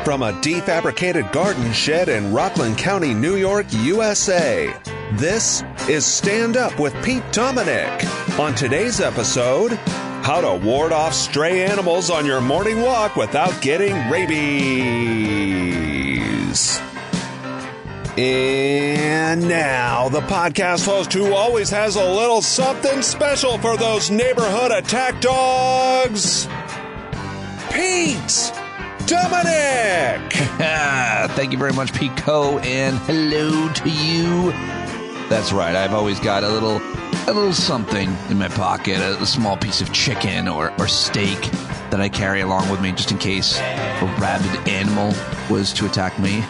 from a defabricated garden shed in Rockland County, New York, USA. This is Stand Up with Pete Dominick. On today's episode, how to ward off stray animals on your morning walk without getting rabies. And now, the podcast host who always has a little something special for those neighborhood attack dogs, Pete Dominick. Thank you very much, Pico, and hello to you. That's right, I've always got a little something in my pocket, a small piece of chicken or steak that I carry along with me just in case a rabid animal was to attack me.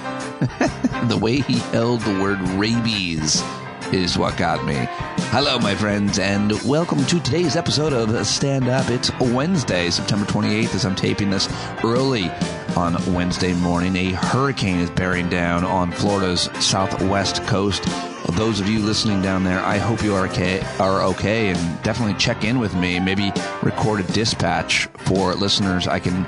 The way he held the word rabies is what got me. Hello, my friends, and welcome to today's episode of Stand Up. It's Wednesday, September 28th, as I'm taping this early on Wednesday morning. A hurricane is bearing down on Florida's southwest coast. Those of you listening down there, I hope you are okay, and definitely check in with me. Maybe record a dispatch for listeners I can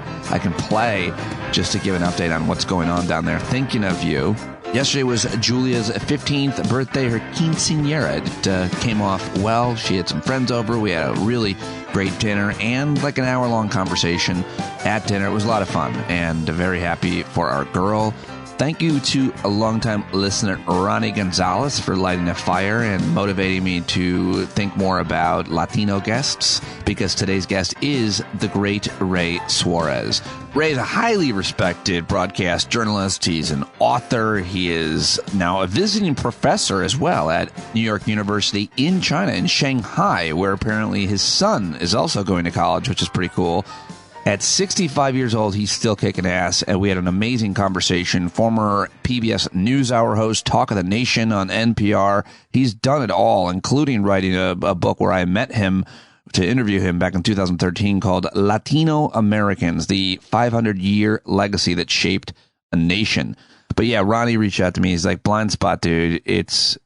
play just to give an update on what's going on down there. Thinking of you. Yesterday was Julia's 15th birthday, her quinceañera. It came off well. She had some friends over. We had a really great dinner and like an hour-long conversation at dinner. It was a lot of fun and very happy for our girl. Thank you to a longtime listener, Ronnie Gonzales, for lighting a fire and motivating me to think more about Latino guests, because today's guest is the great Ray Suarez. Ray is a highly respected broadcast journalist. He's an author. He is now a visiting professor as well at New York University in China, in Shanghai, where apparently his son is also going to college, which is pretty cool. At 65 years old, he's still kicking ass, and we had an amazing conversation. Former PBS NewsHour host, Talk of the Nation on NPR. He's done it all, including writing a book where I met him to interview him back in 2013 called Latino Americans, the 500-year legacy that shaped a nation. But yeah, Ronnie reached out to me. He's like, blind spot, dude.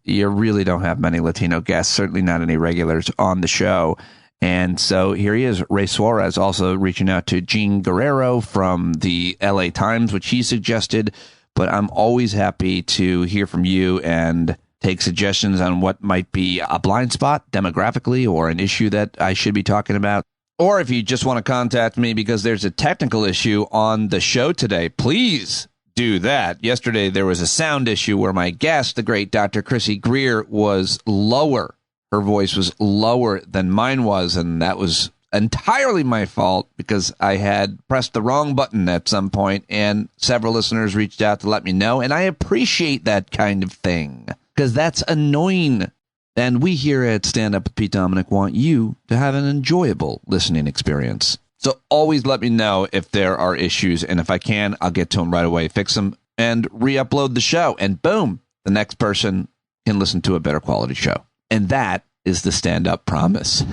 You really don't have many Latino guests, certainly not any regulars on the show. And so here he is, Ray Suarez, also reaching out to Gene Guerrero from the LA Times, which he suggested. But I'm always happy to hear from you and take suggestions on what might be a blind spot demographically or an issue that I should be talking about. Or if you just want to contact me because there's a technical issue on the show today, please do that. Yesterday, there was a sound issue where my guest, the great Dr. Chrissy Greer, was lower. Her voice was lower than mine was, and that was entirely my fault because I had pressed the wrong button at some point, and several listeners reached out to let me know, and I appreciate that kind of thing because that's annoying. And we here at Stand Up with Pete Dominick want you to have an enjoyable listening experience. So always let me know if there are issues, and if I can, I'll get to them right away, fix them, and re-upload the show, and boom, the next person can listen to a better quality show. And that is the stand-up promise.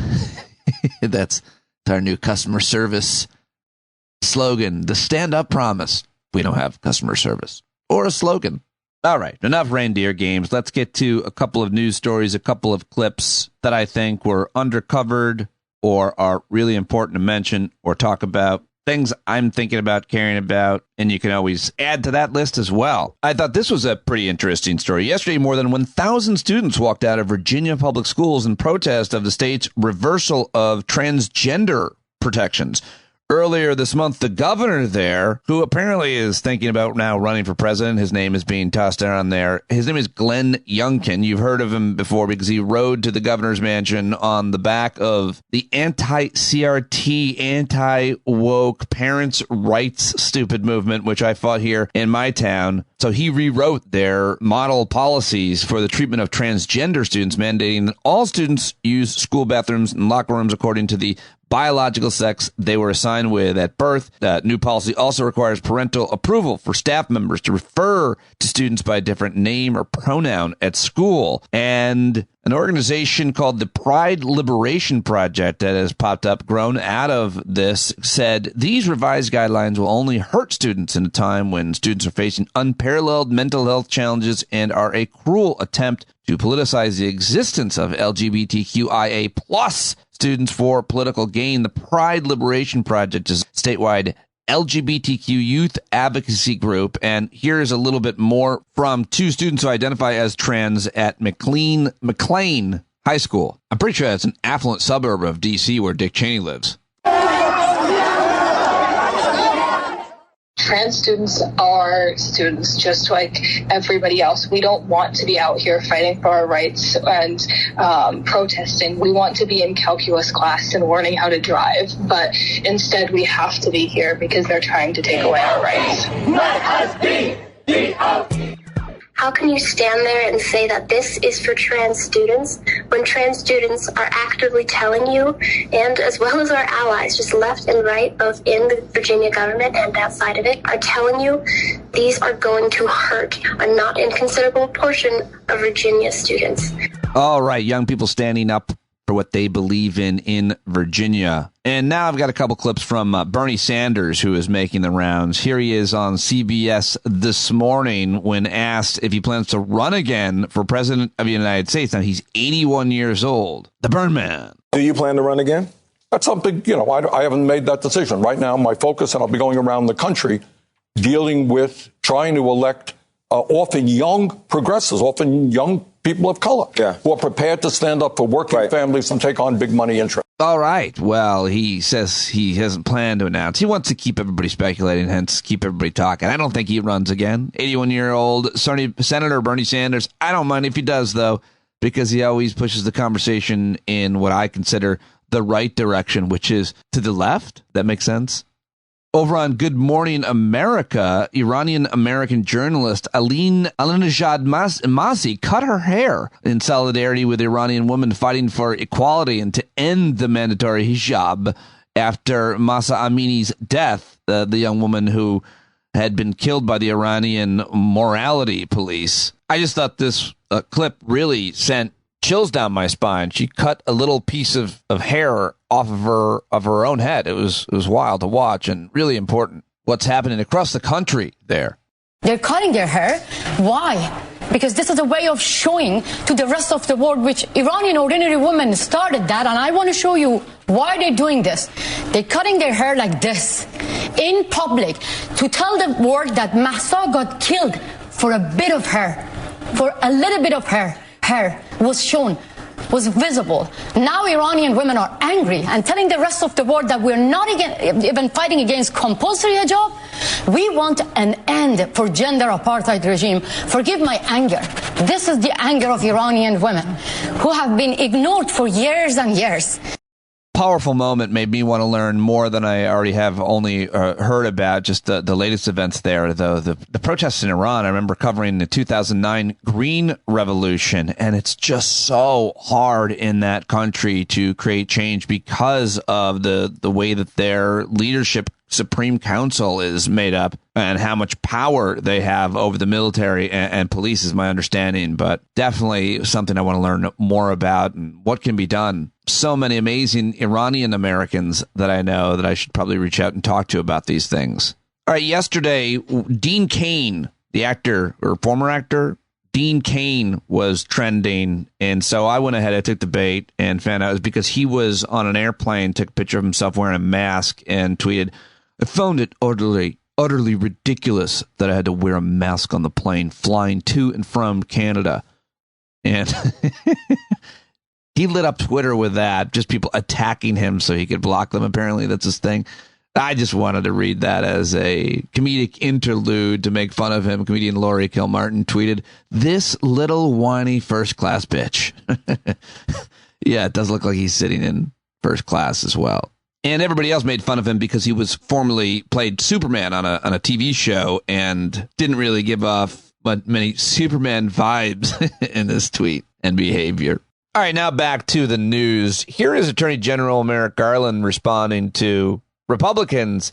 That's our new customer service slogan, the stand-up promise. We don't have customer service or a slogan. All right, enough reindeer games. Let's get to a couple of news stories, a couple of clips that I think were undercovered or are really important to mention or talk about. Things I'm thinking about, caring about, and you can always add to that list as well. I thought this was a pretty interesting story. Yesterday, more than 1,000 students walked out of Virginia public schools in protest of the state's reversal of transgender protections. Earlier this month, the governor there, who apparently is thinking about now running for president, his name is being tossed around there. His name is Glenn Youngkin. You've heard of him before because he rode to the governor's mansion on the back of the anti-CRT, anti-woke parents' rights stupid movement, which I fought here in my town. So he rewrote their model policies for the treatment of transgender students, mandating that all students use school bathrooms and locker rooms according to the biological sex they were assigned with at birth. New policy also requires parental approval for staff members to refer to students by a different name or pronoun at school. And an organization called the Pride Liberation Project that has popped up, grown out of this, said these revised guidelines will only hurt students in a time when students are facing unparalleled mental health challenges and are a cruel attempt to politicize the existence of LGBTQIA+ students for political gain. The Pride Liberation Project is a statewide LGBTQ youth advocacy group. And here's a little bit more from two students who identify as trans at McLean High School. I'm pretty sure that's an affluent suburb of D.C. where Dick Cheney lives. Trans students are students just like everybody else. We don't want to be out here fighting for our rights and protesting. We want to be in calculus class and learning how to drive, but instead we have to be here because they're trying to take away our rights. Let us be the out. How can you stand there and say that this is for trans students when trans students are actively telling you, and as well as our allies, just left and right, both in the Virginia government and outside of it, are telling you these are going to hurt a not inconsiderable portion of Virginia students. All right, young people standing up for what they believe in Virginia. And now I've got a couple clips from Bernie Sanders, who is making the rounds. Here he is on CBS this morning when asked if he plans to run again for president of the United States. Now, he's 81 years old. The Burn Man. Do you plan to run again? That's something, I haven't made that decision. Right now, my focus, and I'll be going around the country dealing with trying to elect often young progressives, often young people of color who are prepared to stand up for working families and take on big money interests. All right. Well, he says he hasn't planned to announce. He wants to keep everybody speculating, hence keep everybody talking. I don't think he runs again. 81-year-old Senator Bernie Sanders. I don't mind if he does, though, because he always pushes the conversation in what I consider the right direction, which is to the left. That makes sense. Over on Good Morning America, Iranian-American journalist Alinejad Masih cut her hair in solidarity with Iranian women fighting for equality and to end the mandatory hijab after Mahsa Amini's death, the young woman who had been killed by the Iranian morality police. I just thought this clip really sent chills down my spine. She cut a little piece of hair off of her own head. It was wild to watch and really important what's happening across the country there. They're cutting their hair. Why? Because this is a way of showing to the rest of the world, which Iranian ordinary women started that, and I want to show you why they're doing this. They're cutting their hair like this in public to tell the world that Mahsa got killed for a bit of hair, for a little bit of hair was shown, was visible. Now Iranian women are angry and telling the rest of the world that we're not even fighting against compulsory hijab. We want an end for gender apartheid regime. Forgive my anger. This is the anger of Iranian women who have been ignored for years and years. Powerful moment, made me want to learn more than I already have only heard about, just the latest events there. The protests in Iran, I remember covering the 2009 Green Revolution, and it's just so hard in that country to create change because of the way that their leadership Supreme Council is made up and how much power they have over the military and police is my understanding, but definitely something I want to learn more about and what can be done. So many amazing Iranian Americans that I know that I should probably reach out and talk to about these things. All right, yesterday, Dean Cain, the actor or former actor, Dean Cain was trending, and so I went ahead, I took the bait and found out it was because he was on an airplane, took a picture of himself wearing a mask and tweeted, "I found it utterly ridiculous that I had to wear a mask on the plane flying to and from Canada." And he lit up Twitter with that, just people attacking him so he could block them. Apparently, that's his thing. I just wanted to read that as a comedic interlude to make fun of him. Comedian Laurie Kilmartin tweeted, "This little whiny first-class bitch." Yeah, it does look like he's sitting in first class as well. And everybody else made fun of him because he was formerly played Superman on a TV show and didn't really give off many Superman vibes in this tweet and behavior. All right, now back to the news. Here is Attorney General Merrick Garland responding to Republicans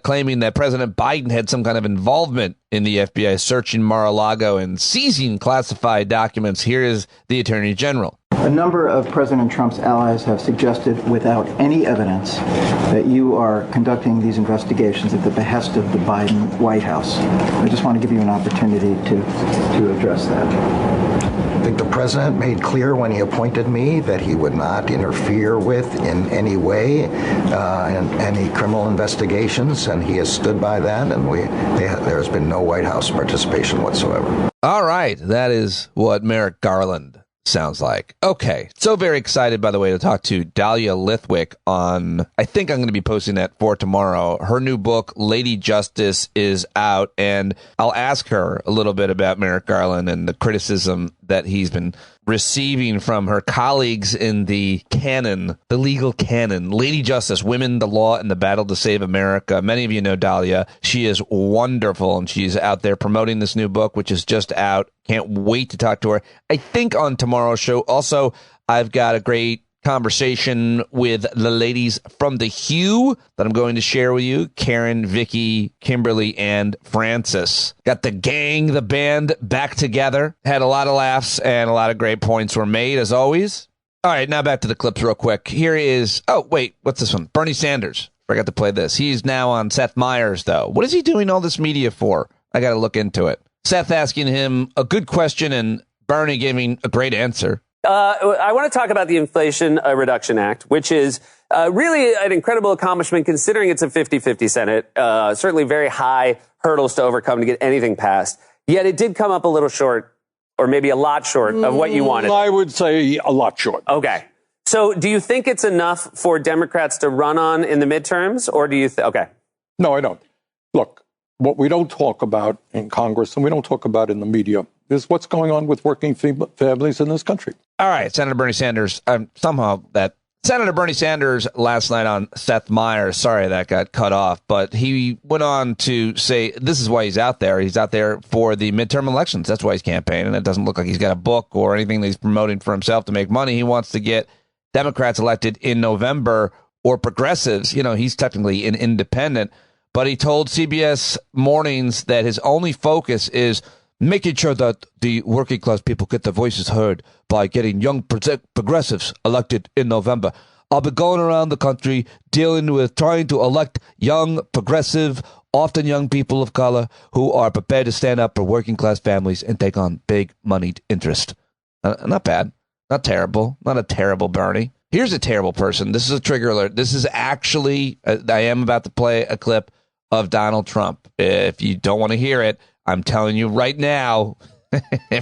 claiming that President Biden had some kind of involvement in the FBI searching Mar-a-Lago and seizing classified documents. Here is the Attorney General. A number of President Trump's allies have suggested without any evidence that you are conducting these investigations at the behest of the Biden White House. I just want to give you an opportunity to address that. think the president made clear when he appointed me that he would not interfere with in any way in any criminal investigations, and he has stood by that, and there's been no White House participation whatsoever. All right. That is what Merrick Garland sounds like. Okay. So very excited, by the way, to talk to Dahlia Lithwick on, I think I'm going to be posting that for tomorrow. Her new book, Lady Justice, is out, and I'll ask her a little bit about Merrick Garland and the criticism that he's been receiving from her colleagues in the canon, the legal canon. Lady Justice, Women, the Law, and the Battle to Save America. Many of you know Dahlia. She is wonderful, and she's out there promoting this new book, which is just out. Can't wait to talk to her. I think on tomorrow's show, also, I've got a great conversation with the ladies from The Hue that I'm going to share with you. Karen, Vicky, Kimberly, and Frances. Got the gang, the band, back together. Had a lot of laughs and a lot of great points were made, as always. All right, now back to the clips real quick. Here is, oh, wait, what's this one? Bernie Sanders. Forgot to play this. He's now on Seth Meyers, though. What is he doing all this media for? I got to look into it. Seth asking him a good question and Bernie giving a great answer. I want to talk about the Inflation Reduction Act, which is really an incredible accomplishment considering it's a 50-50 Senate. Certainly very high hurdles to overcome to get anything passed. Yet it did come up a little short, or maybe a lot short of what you wanted. I would say a lot short. Okay. So do you think it's enough for Democrats to run on in the midterms, or do you okay. No, I don't. Look, what we don't talk about in Congress and we don't talk about in the media is what's going on with working families in this country. All right, Senator Bernie Sanders. Senator Bernie Sanders last night on Seth Meyers, sorry that got cut off, but he went on to say this is why he's out there. He's out there for the midterm elections. That's why he's campaigning. It doesn't look like he's got a book or anything that he's promoting for himself to make money. He wants to get Democrats elected in November or progressives. You know, he's technically an independent, but he told CBS Mornings that his only focus is making sure that the working class people get their voices heard by getting young progressives elected in November. I'll be going around the country dealing with trying to elect young progressive, often young people of color who are prepared to stand up for working class families and take on big moneyed interest. Not bad. Not terrible. Not a terrible Bernie. Here's a terrible person. This is a trigger alert. This is actually, I am about to play a clip of Donald Trump. If you don't want to hear it, I'm telling you right now,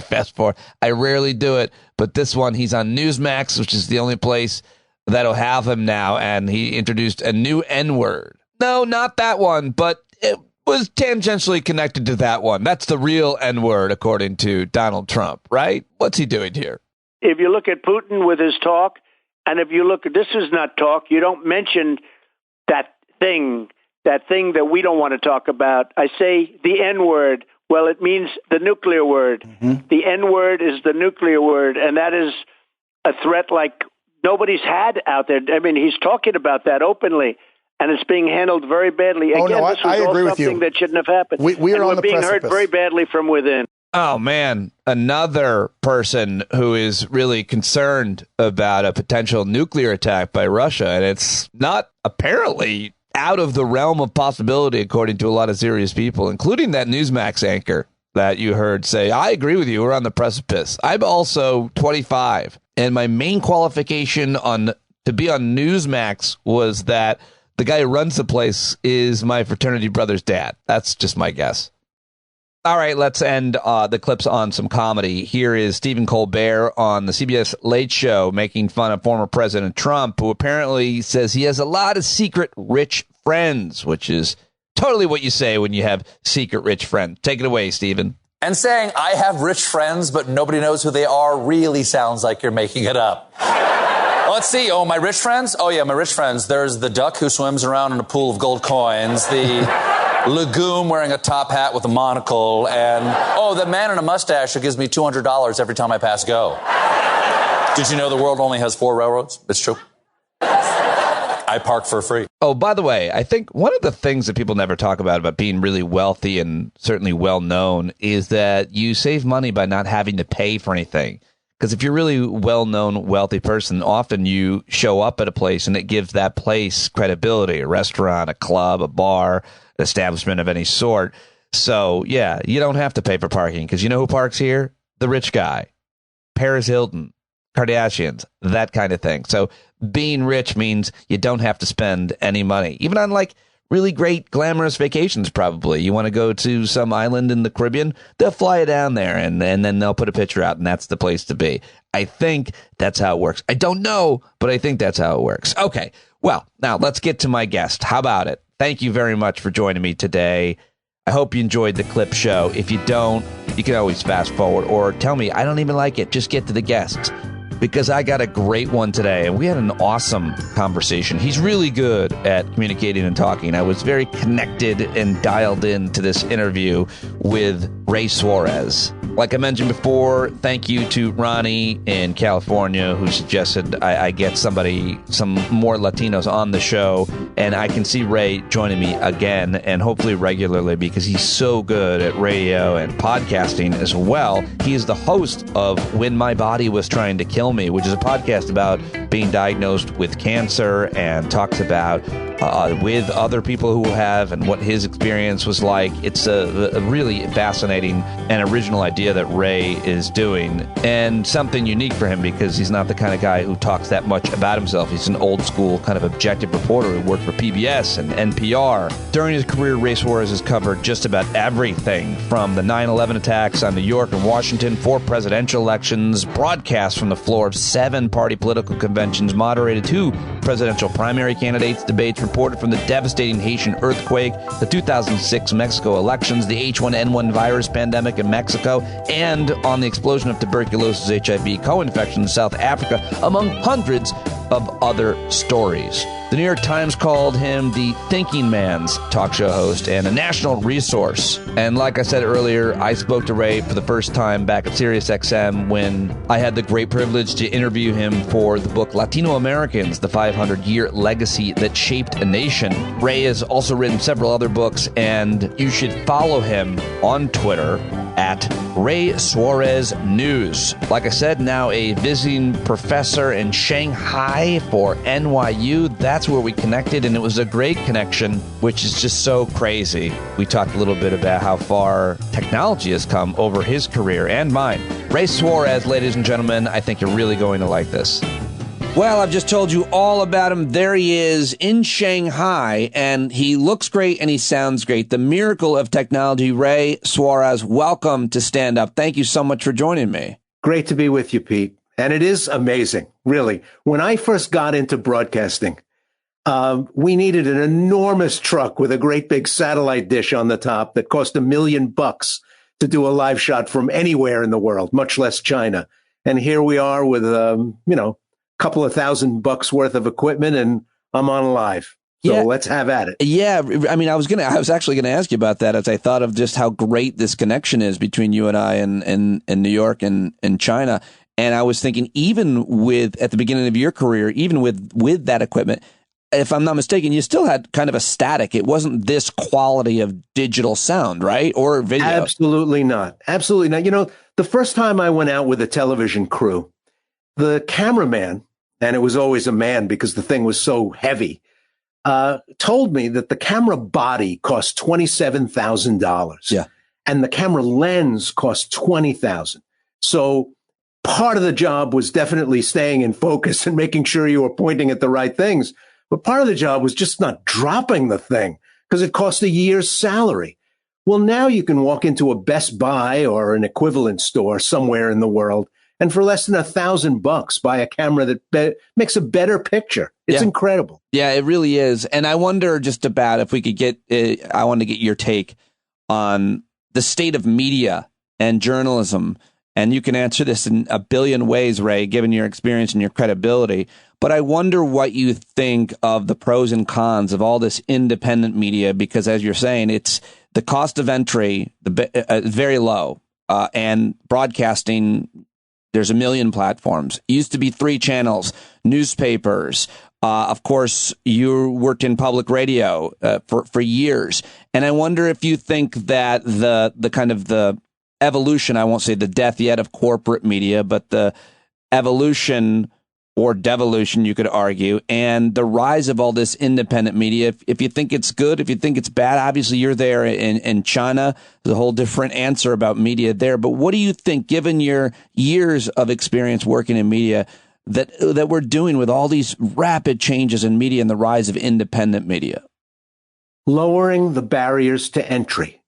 fast forward, I rarely do it, but this one, he's on Newsmax, which is the only place that'll have him now, and he introduced a new N-word. No, not that one, but it was tangentially connected to that one. That's the real N-word, according to Donald Trump, right? What's he doing here? If you look at Putin with his talk, and if you look at, this is not talk, you don't mention that thing that we don't want to talk about. I say the N-word. Well, it means the nuclear word. Mm-hmm. The N-word is the nuclear word, and that is a threat like nobody's had out there. I mean, he's talking about that openly, and it's being handled very badly. Again, this was all something that shouldn't have happened. We're being hurt very badly from within. Oh, man, another person who is really concerned about a potential nuclear attack by Russia, and it's not apparently out of the realm of possibility, according to a lot of serious people, including that Newsmax anchor that you heard say, I agree with you, we're on the precipice. I'm also 25, and my main qualification to be on Newsmax was that the guy who runs the place is my fraternity brother's dad. That's just my guess. All right, let's end the clips on some comedy. Here is Stephen Colbert on the CBS Late Show making fun of former President Trump, who apparently says he has a lot of secret rich friends, which is totally what you say when you have secret rich friends. Take it away, Stephen. And saying, I have rich friends, but nobody knows who they are really sounds like you're making it up. Let's see. Oh, my rich friends? Oh, yeah, my rich friends. There's the duck who swims around in a pool of gold coins, the legume wearing a top hat with a monocle, and, oh, the man in a mustache who gives me $200 every time I pass go. Did you know the world only has 4 railroads? It's true. I park for free. Oh, by the way, I think one of the things that people never talk about being really wealthy and certainly well-known is that you save money by not having to pay for anything. Because if you're a really well-known, wealthy person, often you show up at a place and it gives that place credibility, a restaurant, a club, a bar, an establishment of any sort. So, yeah, you don't have to pay for parking because you know who parks here? The rich guy. Paris Hilton, Kardashians, that kind of thing. So being rich means you don't have to spend any money, even on like really great glamorous vacations. Probably you want to go to some island in the Caribbean, they'll fly you down there and then they'll put a picture out and that's the place to be. I think that's how it works. I don't know, but I think that's how it works. Okay, well, now let's get to my guest. How about it? Thank you very much for joining me today. I hope you enjoyed the clip show. If you don't, you can always fast forward or tell me I don't even like it. Just get to the guests, because I got a great one today, and we had an awesome conversation. He's really good at communicating and talking. I was very connected and dialed in to this interview with Ray Suarez. Like I mentioned before, thank you to Ronnie in California who suggested I get some more Latinos on the show, and I can see Ray joining me again and hopefully regularly because he's so good at radio and podcasting as well. He is the host of When My Body Was Trying to Kill Me, which is a podcast about being diagnosed with cancer, and talks about with other people who have and what his experience was like. It's a really fascinating and original idea that Ray is doing, and something unique for him because he's not the kind of guy who talks that much about himself. He's an old school kind of objective reporter who worked for PBS and NPR. During his career, Ray Suarez has covered just about everything from the 9/11 attacks on New York and Washington, 4 presidential elections, broadcasts from the floor of 7 party political conventions, moderated 2 presidential primary candidates, debates, reported from the devastating Haitian earthquake, the 2006 Mexico elections, the H1N1 virus pandemic in Mexico, and on the explosion of tuberculosis HIV co-infection in South Africa, among hundreds of other stories. The New York Times called him the thinking man's talk show host and a national resource. And like I said earlier, I spoke to Ray for the first time back at SiriusXM when I had the great privilege to interview him for the book Latino Americans, the 500-year legacy that shaped a nation. Ray has also written several other books, and you should follow him on Twitter at Ray Suarez News. Like I said, now a visiting professor in Shanghai for NYU. That's where we connected, and it was a great connection, which is just so crazy. We talked a little bit about how far technology has come over his career and mine. Ray Suarez, ladies and gentlemen, I think you're really going to like this. Well, I've just told you all about him. There he is in Shanghai, and he looks great and he sounds great. The miracle of technology. Ray Suarez, welcome to Stand Up. Thank you so much for joining me. Great to be with you, Pete. And it is amazing, really. When I first got into broadcasting, we needed an enormous truck with a great big satellite dish on the top that cost $1 million to do a live shot from anywhere in the world, much less China. And here we are with, couple of $1,000 worth of equipment, and I'm on live. So let's have at it. Yeah. I mean, I was actually going to ask you about that as I thought of just how great this connection is between you and I and New York and China. And I was thinking, even at the beginning of your career, even with that equipment, if I'm not mistaken, you still had kind of a static. It wasn't this quality of digital sound, right? Or video. Absolutely not. Absolutely not. The first time I went out with a television crew, the cameraman, and it was always a man because the thing was so heavy, told me that the camera body cost $27,000. Yeah. And the camera lens cost $20,000. So part of the job was definitely staying in focus and making sure you were pointing at the right things. But part of the job was just not dropping the thing because it cost a year's salary. Well, now you can walk into a Best Buy or an equivalent store somewhere in the world and for less than $1,000 buy a camera that makes a better picture. It's incredible. Yeah, it really is. And I wonder just about if we could get, I want to get your take on the state of media and journalism. And you can answer this in a billion ways, Ray, given your experience and your credibility. But I wonder what you think of the pros and cons of all this independent media, because as you're saying, it's the cost of entry, very low, and broadcasting. There's 1 million platforms. It used to be 3 channels, newspapers. Of course, you worked in public radio for years. And I wonder if you think that the kind of the evolution, I won't say the death yet of corporate media, but the evolution or devolution, you could argue, and the rise of all this independent media. If you think it's good, if you think it's bad, obviously you're there in China. There's a whole different answer about media there. But what do you think, given your years of experience working in media, that we're doing with all these rapid changes in media and the rise of independent media? Lowering the barriers to entry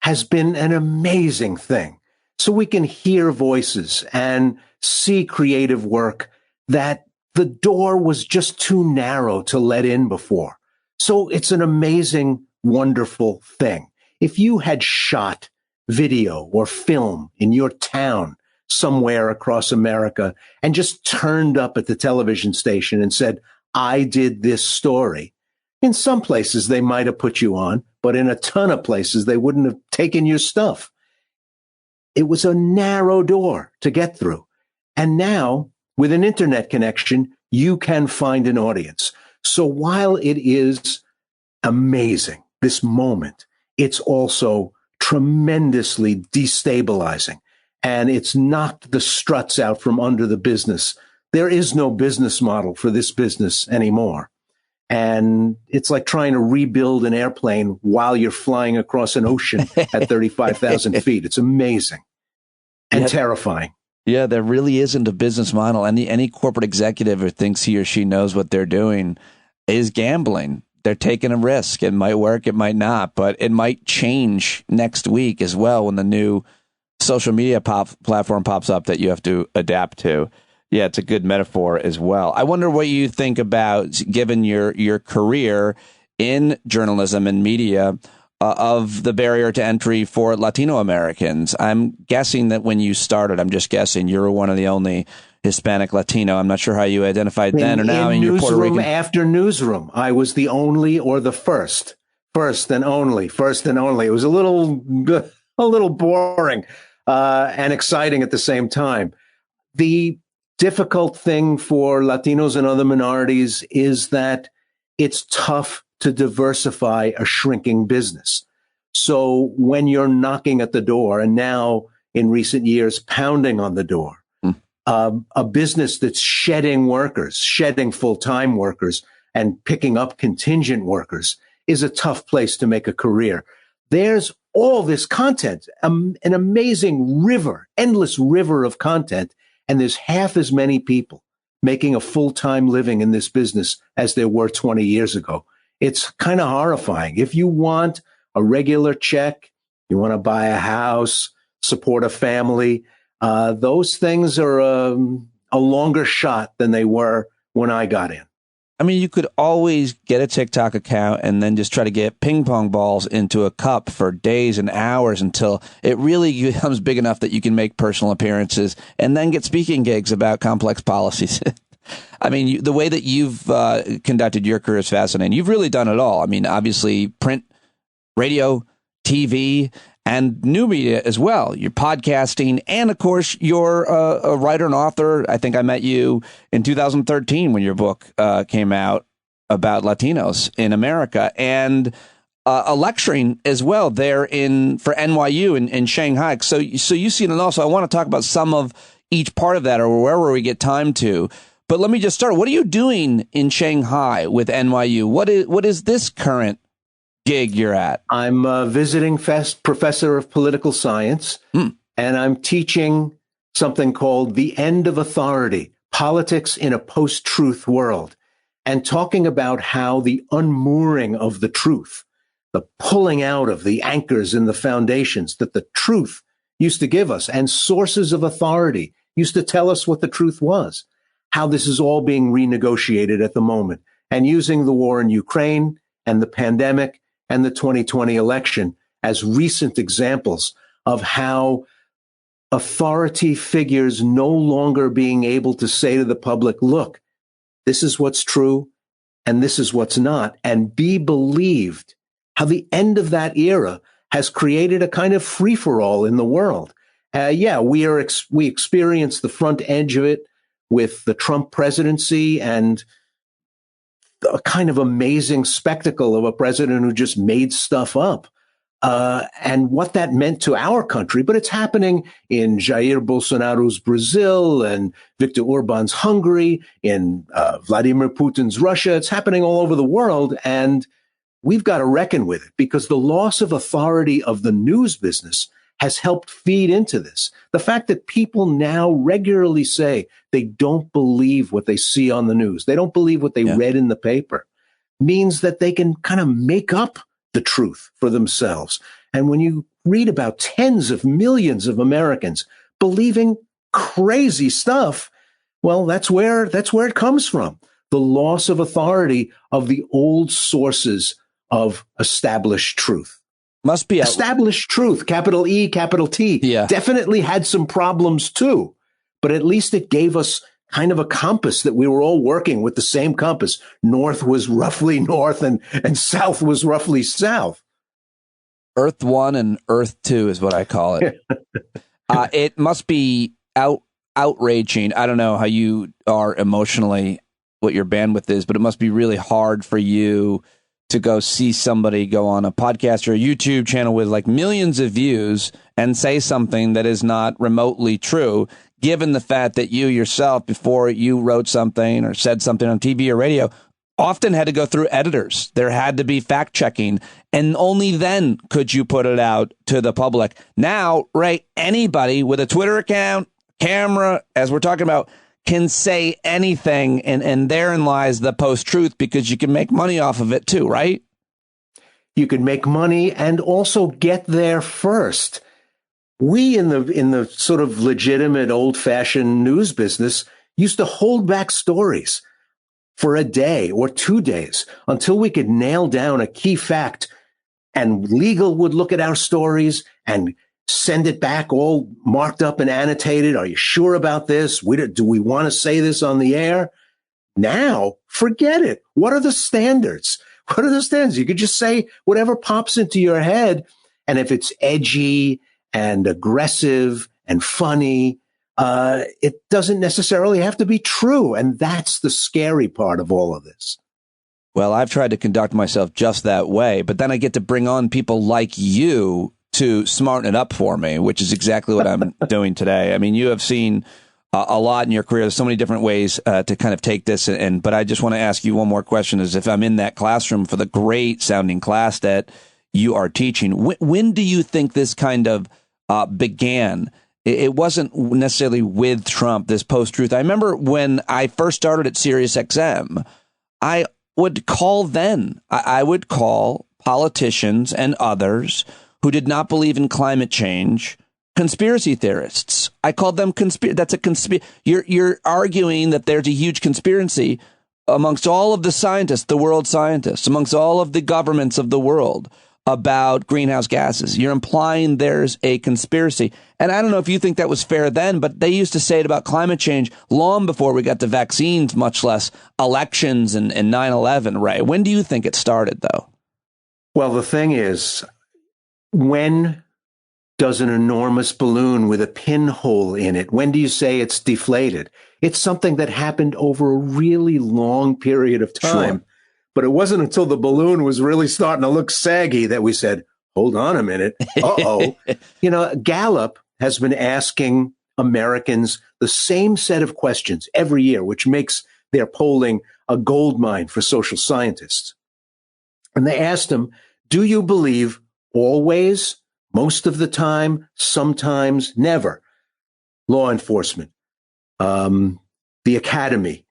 has been an amazing thing. So we can hear voices and see creative work that the door was just too narrow to let in before. So it's an amazing, wonderful thing. If you had shot video or film in your town somewhere across America and just turned up at the television station and said, I did this story, in some places they might have put you on, but in a ton of places they wouldn't have taken your stuff. It was a narrow door to get through. And now, with an internet connection, you can find an audience. So while it is amazing, this moment, it's also tremendously destabilizing. And it's knocked the struts out from under the business. There is no business model for this business anymore. And it's like trying to rebuild an airplane while you're flying across an ocean at 35,000 feet. It's amazing and terrifying. Yeah, there really isn't a business model. Any corporate executive who thinks he or she knows what they're doing is gambling. They're taking a risk. It might work, it might not, but it might change next week as well when the new social media platform pops up that you have to adapt to. Yeah, it's a good metaphor as well. I wonder what you think about, given your career in journalism and media, of the barrier to entry for Latino Americans. I'm guessing that when you started, I'm just guessing, you were one of the only Hispanic Latino. I'm not sure how you identified then or now. In you're Puerto Rican. After newsroom, I was the only or the first and only. It was a little boring and exciting at the same time. The difficult thing for Latinos and other minorities is that it's tough to diversify a shrinking business. So when you're knocking at the door, and now in recent years, pounding on the door, a business that's shedding full-time workers and picking up contingent workers is a tough place to make a career. There's all this content, an amazing endless river of content, and there's half as many people making a full-time living in this business as there were 20 years ago. It's kind of horrifying. If you want a regular check, you want to buy a house, support a family, those things are a longer shot than they were when I got in. I mean, you could always get a TikTok account and then just try to get ping pong balls into a cup for days and hours until it really becomes big enough that you can make personal appearances and then get speaking gigs about complex policies. I mean, the way that you've conducted your career is fascinating. You've really done it all. I mean, obviously, print, radio, TV, and new media as well. You're podcasting, and of course, you're a writer and author. I think I met you in 2013 when your book came out about Latinos in America, and a lecturing as well there for NYU in Shanghai. So you've seen it all. So I want to talk about some of each part of that, or wherever we get time to. But let me just start. What are you doing in Shanghai with NYU? What is this current gig you're at? I'm a visiting professor of political science, and I'm teaching something called The End of Authority, Politics in a Post-Truth World, and talking about how the unmooring of the truth, the pulling out of the anchors and the foundations that the truth used to give us, and sources of authority used to tell us what the truth was, how this is all being renegotiated at the moment, and using the war in Ukraine and the pandemic and the 2020 election as recent examples of how authority figures no longer being able to say to the public, look, this is what's true and this is what's not, and be believed, how the end of that era has created a kind of free-for-all in the world. We experienced the front edge of it with the Trump presidency and a kind of amazing spectacle of a president who just made stuff up. and what that meant to our country. But it's happening in Jair Bolsonaro's Brazil and Viktor Orban's Hungary, in Vladimir Putin's Russia. It's happening all over the world. And we've got to reckon with it, because the loss of authority of the news business has helped feed into this. The fact that people now regularly say they don't believe what they see on the news, they don't believe what they read in the paper, means that they can kind of make up the truth for themselves. And when you read about tens of millions of Americans believing crazy stuff, well, that's where it comes from. The loss of authority of the old sources of established truth. Must be established truth, capital E, capital T. Yeah. Definitely had some problems too, but at least it gave us kind of a compass that we were all working with the same compass. North was roughly north and south was roughly south. Earth 1 and Earth 2 is what I call it. It must be outraging. I don't know how you are emotionally, what your bandwidth is, but it must be really hard for you to go see somebody go on a podcast or a YouTube channel with like millions of views and say something that is not remotely true, given the fact that you yourself, before you wrote something or said something on TV or radio, often had to go through editors. There had to be fact checking, and only then could you put it out to the public. Now, right, anybody with a Twitter account, camera, as we're talking about, can say anything, and therein lies the post-truth, because you can make money off of it too, right? You can make money and also get there first. We in the sort of legitimate old-fashioned news business used to hold back stories for a day or 2 days until we could nail down a key fact, and legal would look at our stories and send it back all marked up and annotated. Are you sure about this? Do we want to say this on the air? Now, forget it. What are the standards? What are the standards? You could just say whatever pops into your head. And if it's edgy and aggressive and funny, it doesn't necessarily have to be true. And that's the scary part of all of this. Well, I've tried to conduct myself just that way, but then I get to bring on people like you to smarten it up for me, which is exactly what I'm doing today. I mean, you have seen a lot in your career. There's so many different ways to kind of take this. But I just want to ask you one more question, is if I'm in that classroom for the great sounding class that you are teaching, when do you think this kind of began? It wasn't necessarily with Trump, this post-truth. I remember when I first started at Sirius XM, I would call politicians and others who did not believe in climate change conspiracy theorists. I called them You're arguing that there's a huge conspiracy amongst all of the scientists, the world scientists, amongst all of the governments of the world about greenhouse gases. You're implying there's a conspiracy. And I don't know if you think that was fair then, but they used to say it about climate change long before we got to vaccines, much less elections and 9/11, right? When do you think it started, though? Well, the thing is, when does an enormous balloon with a pinhole in it, when do you say it's deflated? It's something that happened over a really long period of time. Sure. But it wasn't until the balloon was really starting to look saggy that we said, hold on a minute. Uh-oh. Gallup has been asking Americans the same set of questions every year, which makes their polling a goldmine for social scientists. And they asked them, do you believe always, most of the time, sometimes, never? Law enforcement, the academy,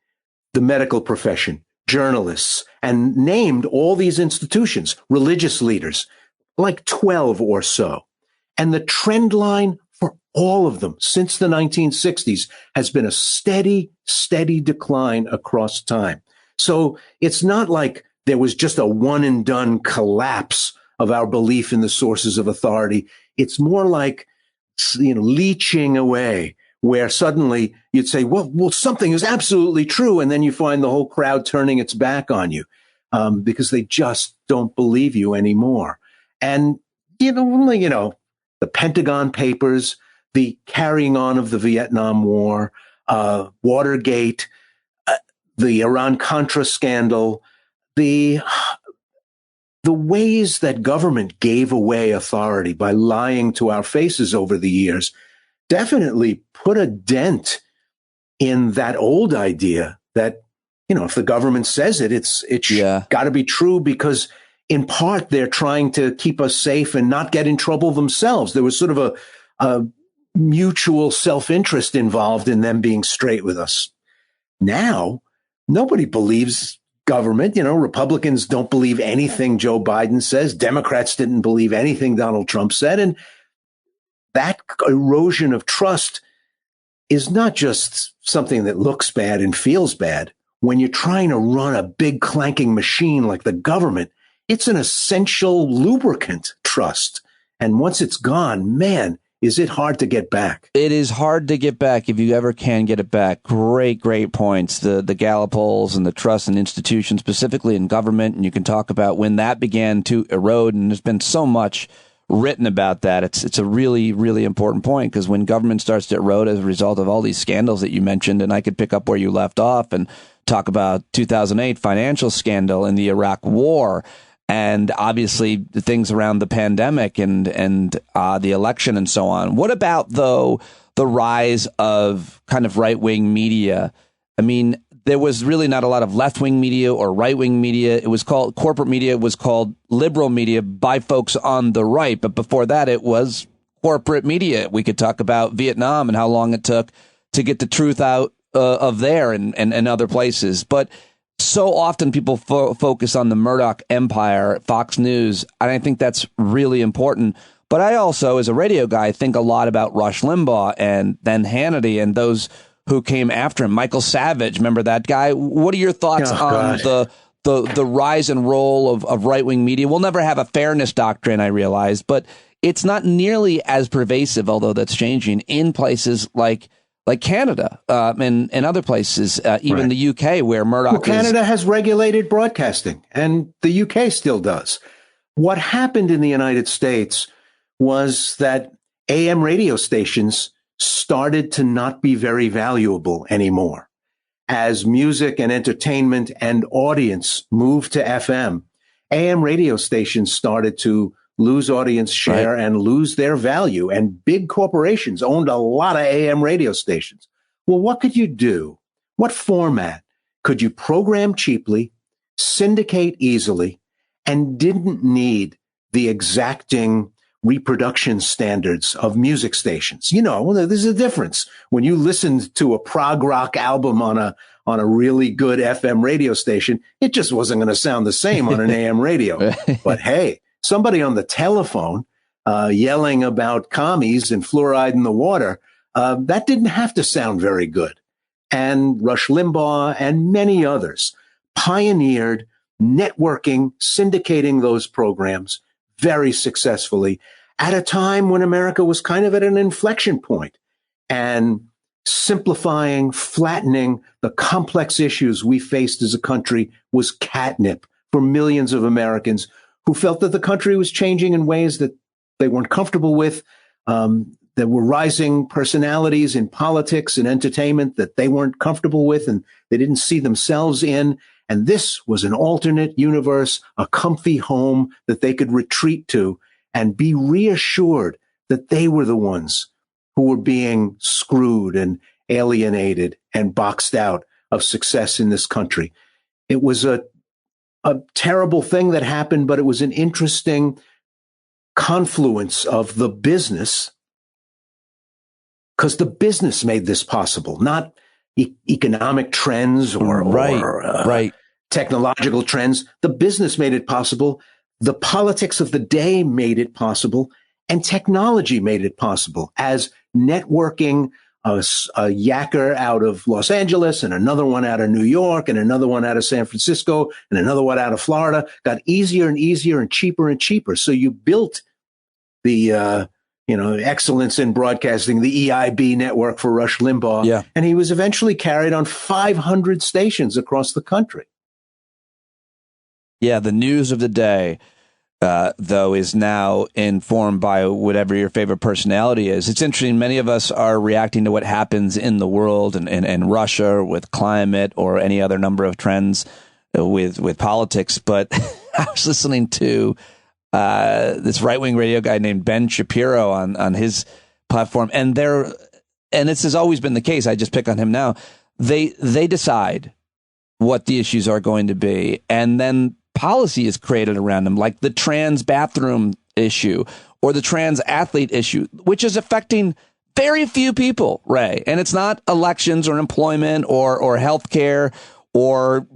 the medical profession, journalists, and named all these institutions, religious leaders, like 12 or so. And the trend line for all of them since the 1960s has been a steady decline across time. So it's not like there was just a one and done collapse of our belief in the sources of authority. It's more like, leaching away, where suddenly you'd say, well, something is absolutely true. And then you find the whole crowd turning its back on you, because they just don't believe you anymore. And, the Pentagon Papers, the carrying on of the Vietnam War, Watergate, the Iran-Contra scandal, the the ways that government gave away authority by lying to our faces over the years definitely put a dent in that old idea that, if the government says it's got to be true, because in part they're trying to keep us safe and not get in trouble themselves. There was sort of a mutual self-interest involved in them being straight with us. Now, nobody believes government. Republicans don't believe anything Joe Biden says. Democrats didn't believe anything Donald Trump said. And that erosion of trust is not just something that looks bad and feels bad. When you're trying to run a big clanking machine like the government, it's an essential lubricant, trust. And once it's gone, man, is it hard to get back. It is hard to get back if you ever can get it back. Great points. The Gallup polls and the trust in institutions, specifically in government. And you can talk about when that began to erode. And there's been so much written about that. It's a really, really important point, because when government starts to erode as a result of all these scandals that you mentioned, and I could pick up where you left off and talk about 2008 financial scandal and the Iraq War, and obviously the things around the pandemic and the election and so on. What about, though, the rise of kind of right-wing media? I mean, there was really not a lot of left-wing media or right-wing media. It was called corporate media. It was called liberal media by folks on the right. But before that, it was corporate media. We could talk about Vietnam and how long it took to get the truth out of there and other places. But so often people focus on the Murdoch empire, Fox News, and I think that's really important. But I also, as a radio guy, think a lot about Rush Limbaugh and then Hannity and those who came after him. Michael Savage, remember that guy? What are your thoughts on the rise and role of right-wing media? We'll never have a fairness doctrine, I realize, but it's not nearly as pervasive, although that's changing, in places like Canada and other places, even the UK, where Murdoch Canada has regulated broadcasting, and the UK still does. What happened in the United States was that AM radio stations started to not be very valuable anymore. As music and entertainment and audience moved to FM, AM radio stations started to lose audience share and lose their value. And big corporations owned a lot of AM radio stations. Well, what could you do? What format could you program cheaply, syndicate easily, and didn't need the exacting reproduction standards of music stations? There's a difference. When you listened to a prog rock album on a really good FM radio station, it just wasn't going to sound the same on an AM radio. But hey, somebody on the telephone yelling about commies and fluoride in the water, that didn't have to sound very good. And Rush Limbaugh and many others pioneered networking, syndicating those programs very successfully at a time when America was kind of at an inflection point, and simplifying, flattening the complex issues we faced as a country was catnip for millions of Americans who felt that the country was changing in ways that they weren't comfortable with. There were rising personalities in politics and entertainment that they weren't comfortable with and they didn't see themselves in. And this was an alternate universe, a comfy home that they could retreat to and be reassured that they were the ones who were being screwed and alienated and boxed out of success in this country. It was a terrible thing that happened, but it was an interesting confluence of the business, because the business made this possible, not economic trends or technological trends. The business made it possible. The politics of the day made it possible, and technology made it possible as networking, a yacker out of Los Angeles and another one out of New York and another one out of San Francisco and another one out of Florida got easier and easier and cheaper. So you built the, excellence in broadcasting, the EIB network for Rush Limbaugh. Yeah. And he was eventually carried on 500 stations across the country. Yeah, the news of the day, though, is now informed by whatever your favorite personality is. It's interesting. Many of us are reacting to what happens in the world and Russia with climate or any other number of trends with politics. But I was listening to this right-wing radio guy named Ben Shapiro on his platform, and this has always been the case. I just pick on him now. They decide what the issues are going to be, and then policy is created around them, like the trans bathroom issue or the trans athlete issue, which is affecting very few people, Ray. And it's not elections or employment or healthcare or,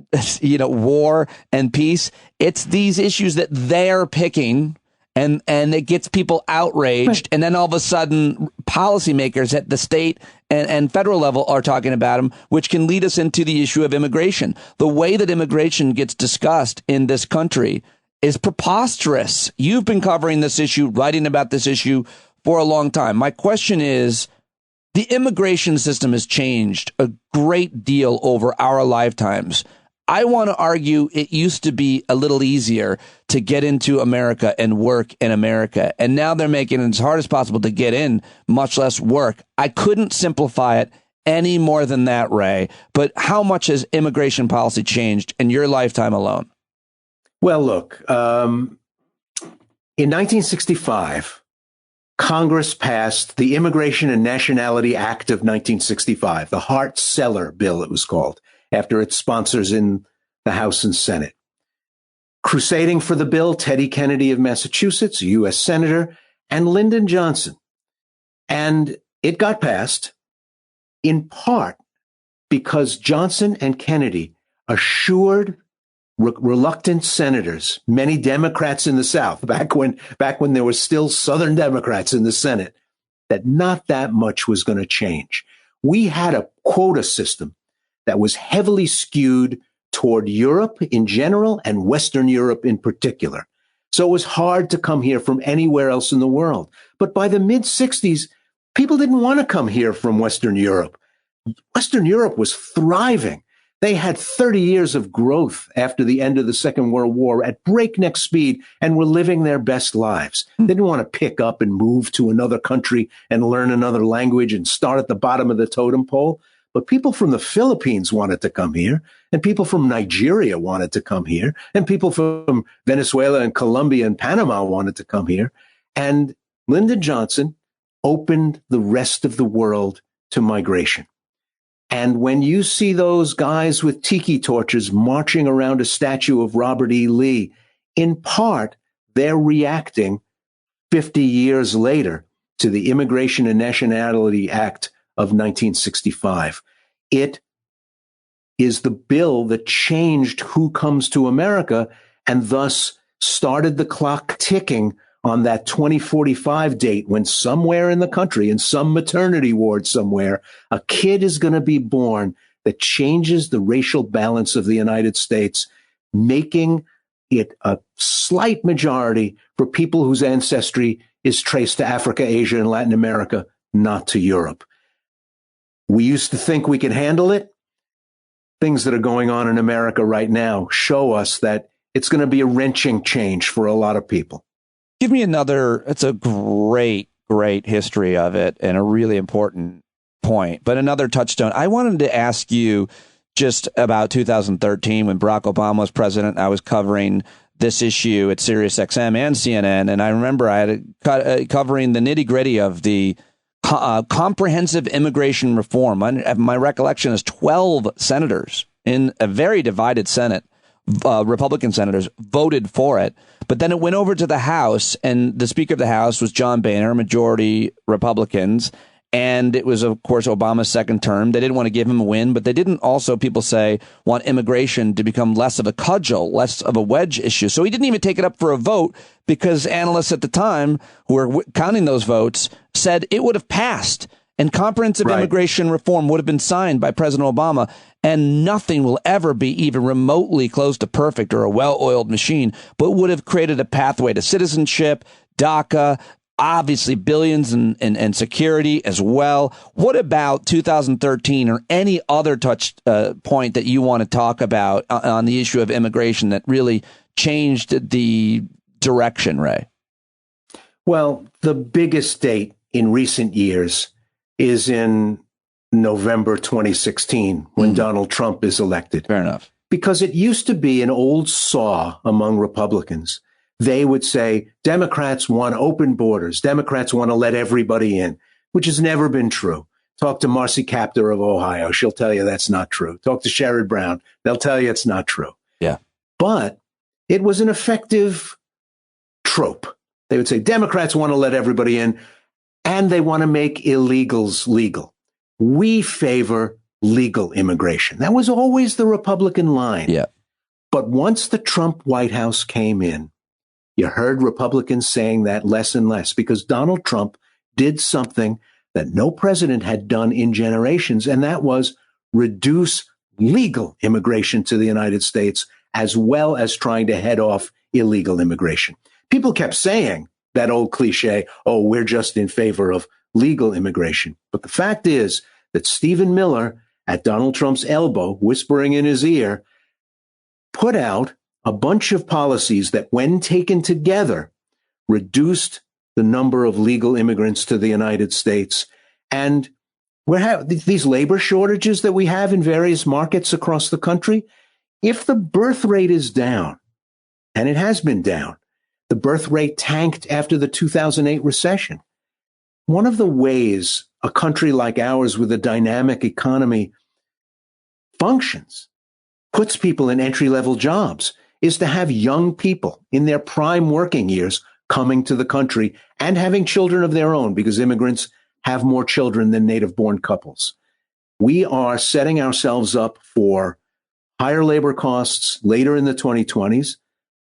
war and peace. It's these issues that they're picking, and it gets people outraged. And then all of a sudden, policymakers at the state and federal level are talking about them, which can lead us into the issue of immigration. The way that immigration gets discussed in this country is preposterous. You've been covering this issue, writing about this issue for a long time. My question is, the immigration system has changed a great deal over our lifetimes. I want to argue it used to be a little easier to get into America and work in America. And now they're making it as hard as possible to get in, much less work. I couldn't simplify it any more than that, Ray. But how much has immigration policy changed in your lifetime alone? Well, look, in 1965, Congress passed the Immigration and Nationality Act of 1965, the Hart-Celler bill, it was called, after its sponsors in the House and Senate. Crusading for the bill, Teddy Kennedy of Massachusetts, a U.S. Senator, and Lyndon Johnson. And it got passed in part because Johnson and Kennedy assured reluctant senators, many Democrats in the South, back when there were still Southern Democrats in the Senate, that not that much was going to change. We had a quota system that was heavily skewed toward Europe in general and Western Europe in particular. So it was hard to come here from anywhere else in the world. But by the mid-60s, people didn't want to come here from Western Europe. Western Europe was thriving. They had 30 years of growth after the end of the Second World War at breakneck speed and were living their best lives. They didn't want to pick up and move to another country and learn another language and start at the bottom of the totem pole. But people from the Philippines wanted to come here, and people from Nigeria wanted to come here, and people from Venezuela and Colombia and Panama wanted to come here. And Lyndon Johnson opened the rest of the world to migration. And when you see those guys with tiki torches marching around a statue of Robert E. Lee, in part, they're reacting 50 years later to the Immigration and Nationality Act of 1965. It is the bill that changed who comes to America and thus started the clock ticking on that 2045 date when somewhere in the country, in some maternity ward somewhere, a kid is going to be born that changes the racial balance of the United States, making it a slight majority for people whose ancestry is traced to Africa, Asia, and Latin America, not to Europe. We used to think we could handle it. Things that are going on in America right now show us that it's going to be a wrenching change for a lot of people. Give me another. It's a great history of it and a really important point, but another touchstone. I wanted to ask you just about 2013 when Barack Obama was president. I was covering this issue at Sirius XM and CNN, and I remember I had covering the nitty gritty of the comprehensive immigration reform. My recollection is 12 senators in a very divided Senate. Republican senators voted for it, but then it went over to the House, and the Speaker of the House was John Boehner, majority Republicans, and it was, of course, Obama's second term. They didn't want to give him a win, but they didn't also, people say, want immigration to become less of a cudgel, less of a wedge issue. So he didn't even take it up for a vote because analysts at the time who were counting those votes said it would have passed. And comprehensive immigration reform would have been signed by President Obama, and nothing will ever be even remotely close to perfect or a well-oiled machine, but would have created a pathway to citizenship, DACA, obviously billions in security as well. What about 2013 or any other point that you want to talk about on the issue of immigration that really changed the direction, Ray? Well, the biggest date in recent years is in November 2016 when Donald Trump is elected. Fair enough. Because it used to be an old saw among Republicans. They would say, Democrats want open borders. Democrats want to let everybody in, which has never been true. Talk to Marcy Kaptur of Ohio. She'll tell you that's not true. Talk to Sherrod Brown. They'll tell you it's not true. Yeah. But it was an effective trope. They would say, Democrats want to let everybody in, and they want to make illegals legal. We favor legal immigration. That was always the Republican line. Yeah. But once the Trump White House came in, you heard Republicans saying that less and less, because Donald Trump did something that no president had done in generations, and that was reduce legal immigration to the United States, as well as trying to head off illegal immigration. People kept saying that old cliche, oh, we're just in favor of legal immigration. But the fact is that Stephen Miller, at Donald Trump's elbow, whispering in his ear, put out a bunch of policies that, when taken together, reduced the number of legal immigrants to the United States. And we have these labor shortages that we have in various markets across the country. If the birth rate is down, and it has been down, the birth rate tanked after the 2008 recession. One of the ways a country like ours with a dynamic economy functions, puts people in entry-level jobs, is to have young people in their prime working years coming to the country and having children of their own, because immigrants have more children than native-born couples. We are setting ourselves up for higher labor costs later in the 2020s,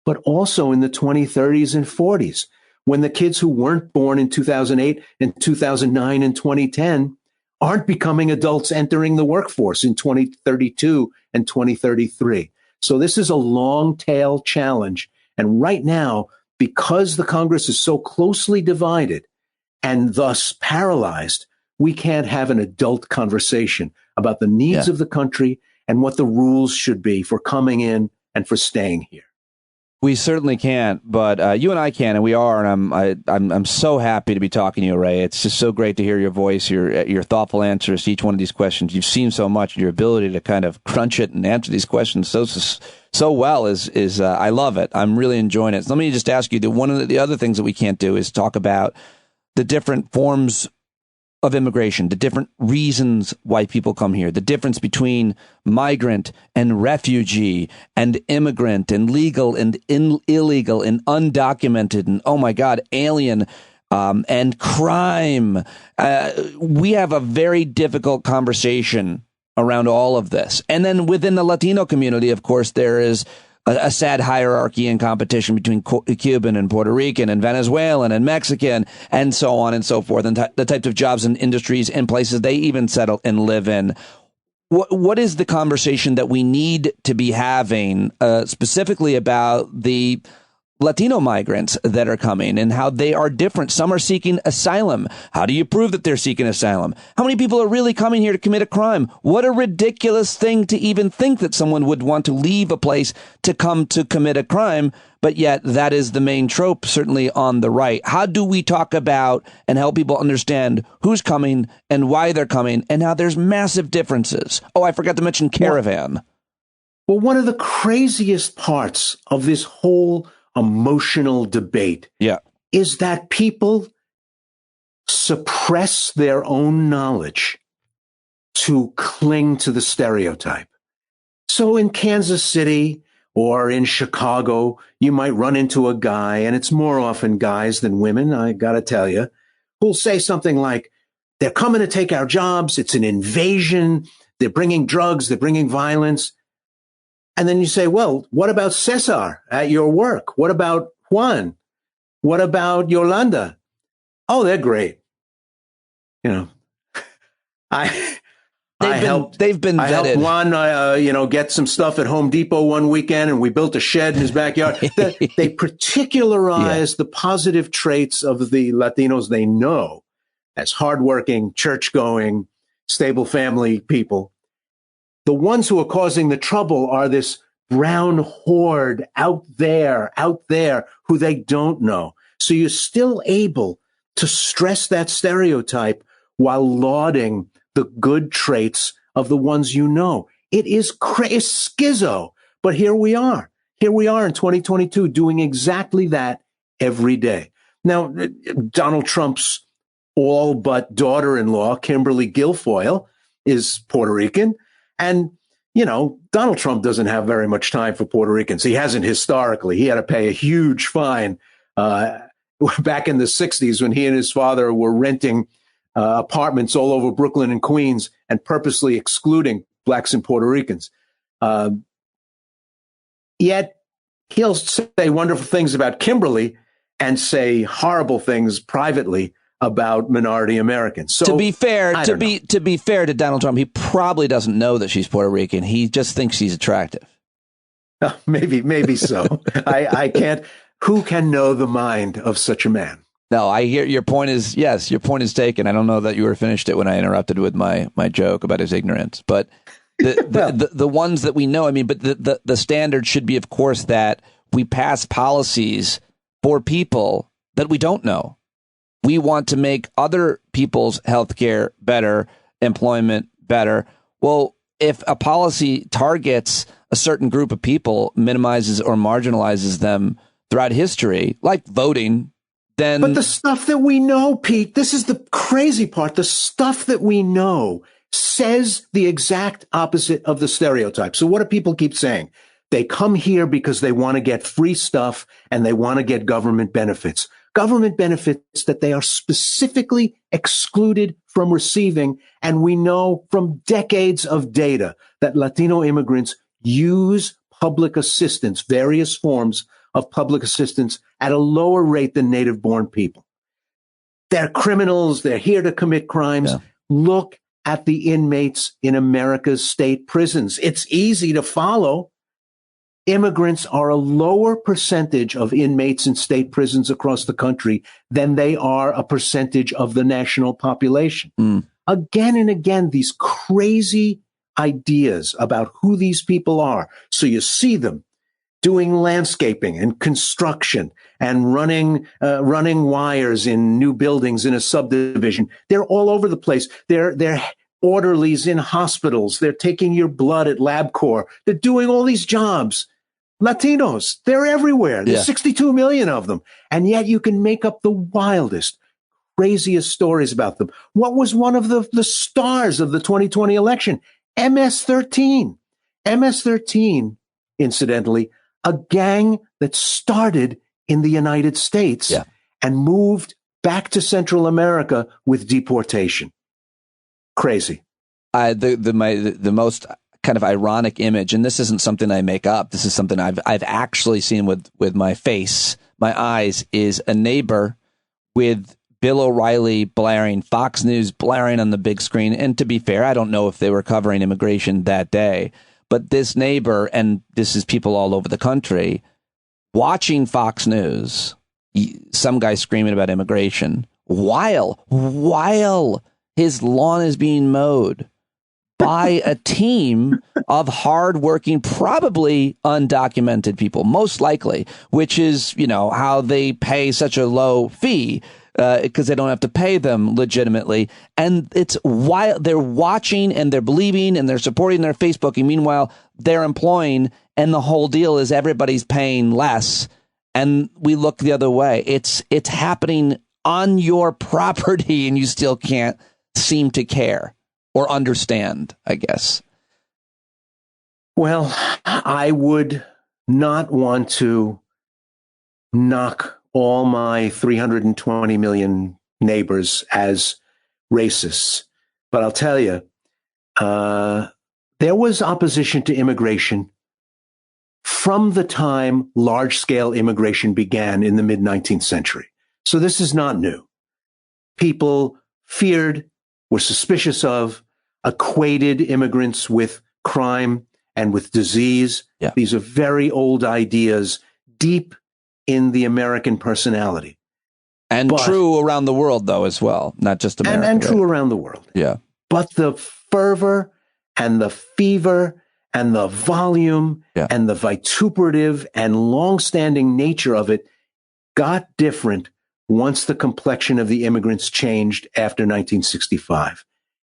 but also in the 2030s and 40s, when the kids who weren't born in 2008 and 2009 and 2010 aren't becoming adults entering the workforce in 2032 and 2033. So this is a long tail challenge. And right now, because the Congress is so closely divided and thus paralyzed, we can't have an adult conversation about the needs of the country and what the rules should be for coming in and for staying here. We certainly can't, but you and I can, and we are. And I'm so happy to be talking to you, Ray. It's just so great to hear your voice, your thoughtful answers to each one of these questions. You've seen so much, and your ability to kind of crunch it and answer these questions so well is I love it. I'm really enjoying it. So let me just ask you that one of the other things that we can't do is talk about the different forms of immigration, the different reasons why people come here, the difference between migrant and refugee and immigrant and legal and illegal and undocumented and, oh my God, alien and crime. We have a very difficult conversation around all of this. And then within the Latino community, of course, there is a sad hierarchy and competition between Cuban and Puerto Rican and Venezuelan and Mexican and so on and so forth, and the types of jobs and industries and places they even settle and live in. What is the conversation that we need to be having specifically about the Latino migrants that are coming and how they are different? Some are seeking asylum. How do you prove that they're seeking asylum? How many people are really coming here to commit a crime? What a ridiculous thing to even think that someone would want to leave a place to come to commit a crime. But yet that is the main trope, certainly on the right. How do we talk about and help people understand who's coming and why they're coming and how there's massive differences? Oh, I forgot to mention caravan. Well, one of the craziest parts of this whole emotional debate is that people suppress their own knowledge to cling to the stereotype. So in Kansas City or in Chicago, you might run into a guy, and it's more often guys than women, I gotta tell you, who'll say something like, they're coming to take our jobs, it's an invasion, they're bringing drugs, they're bringing violence. And then you say, well, what about Cesar at your work? What about Juan? What about Yolanda? Oh, they're great. You know, they've been vetted. I helped Juan, get some stuff at Home Depot one weekend, and we built a shed in his backyard. They particularize the positive traits of the Latinos they know as hardworking, church-going, stable family people. The ones who are causing the trouble are this brown horde out there who they don't know. So you're still able to stress that stereotype while lauding the good traits of the ones you know. It is schizo. But here we are. Here we are in 2022 doing exactly that every day. Now, Donald Trump's all but daughter-in-law, Kimberly Guilfoyle, is Puerto Rican. And, you know, Donald Trump doesn't have very much time for Puerto Ricans. He hasn't historically. He had to pay a huge fine back in the 60s when he and his father were renting apartments all over Brooklyn and Queens and purposely excluding blacks and Puerto Ricans. Yet he'll say wonderful things about Kimberly and say horrible things privately about minority Americans. So to be fair to Donald Trump, he probably doesn't know that she's Puerto Rican. He just thinks she's attractive. Maybe so. I can't. Who can know the mind of such a man? No, I hear your point is, yes, your point is taken. I don't know that you were finished it when I interrupted with my joke about his ignorance, but the ones that we know, I mean, but the standard should be, of course, that we pass policies for people that we don't know. We want to make other people's health care better, employment better. Well, if a policy targets a certain group of people, minimizes or marginalizes them throughout history, like voting, then... But the stuff that we know, Pete, this is the crazy part. The stuff that we know says the exact opposite of the stereotype. So what do people keep saying? They come here because they want to get free stuff and they want to get government benefits. Government benefits that they are specifically excluded from receiving. And we know from decades of data that Latino immigrants use public assistance, various forms of public assistance, at a lower rate than native-born people. They're criminals. They're here to commit crimes. Yeah. Look at the inmates in America's state prisons. It's easy to follow. Immigrants are a lower percentage of inmates in state prisons across the country than they are a percentage of the national population. Again and again, these crazy ideas about who these people are. So you see them doing landscaping and construction and running wires in new buildings in a subdivision. They're all over the place. They're orderlies in hospitals. They're taking your blood at LabCorp. They're doing all these jobs. Latinos, they're everywhere. There's 62 million of them. And yet you can make up the wildest, craziest stories about them. What was one of the stars of the 2020 election? MS-13. MS-13, incidentally, a gang that started in the United States and moved back to Central America with deportation. Crazy. The most kind of ironic image, and this isn't something I make up, this is something I've actually seen with my face, my eyes, is a neighbor with Bill O'Reilly blaring, Fox News blaring on the big screen. And to be fair, I don't know if they were covering immigration that day, but this neighbor, and this is people all over the country, watching Fox News, some guy screaming about immigration while his lawn is being mowed by a team of hardworking, probably undocumented people, most likely, which is, you know, how they pay such a low fee because they don't have to pay them legitimately. And it's while they're watching and they're believing and they're supporting their Facebook. And meanwhile, they're employing. And the whole deal is everybody's paying less. And we look the other way. It's happening on your property and you still can't seem to care or understand, I guess. Well, I would not want to knock all my 320 million neighbors as racists. But I'll tell you, there was opposition to immigration from the time large-scale immigration began in the mid-19th century. So this is not new. People feared, were suspicious of, equated immigrants with crime and with disease. Yeah. These are very old ideas, deep in the American personality. And true around the world, though, as well, not just America. And true around the world. Yeah. But the fervor and the fever and the volume and the vituperative and long-standing nature of it got different once the complexion of the immigrants changed after 1965.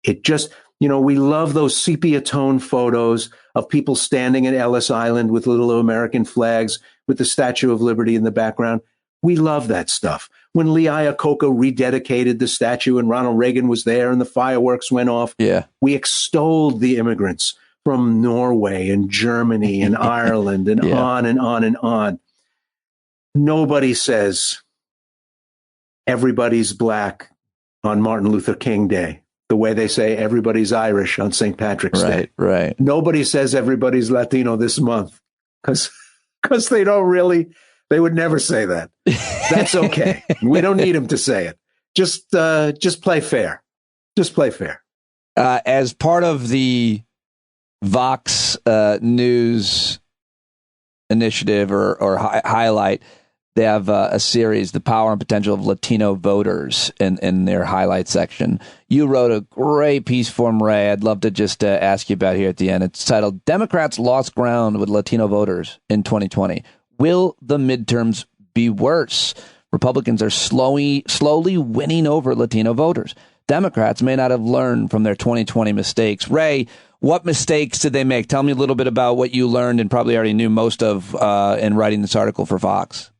It just, we love those sepia tone photos of people standing at Ellis Island with little American flags with the Statue of Liberty in the background. We love that stuff. When Lee Iacocca rededicated the statue and Ronald Reagan was there and the fireworks went off, we extolled the immigrants from Norway and Germany and Ireland and on and on and on. Nobody says everybody's black on Martin Luther King Day, the way they say everybody's Irish on St. Patrick's Day. Right. Nobody says everybody's Latino this month because they don't really, they would never say that. That's okay. We don't need them to say it. Just play fair. Just play fair. As part of the Vox News initiative or highlight, they have a series, The Power and Potential of Latino Voters, in their highlight section. You wrote a great piece for them, Ray. I'd love to just ask you about here at the end. It's titled, Democrats Lost Ground with Latino Voters in 2020. Will the midterms be worse? Republicans are slowly winning over Latino voters. Democrats may not have learned from their 2020 mistakes. Ray, what mistakes did they make? Tell me a little bit about what you learned and probably already knew most of in writing this article for Vox.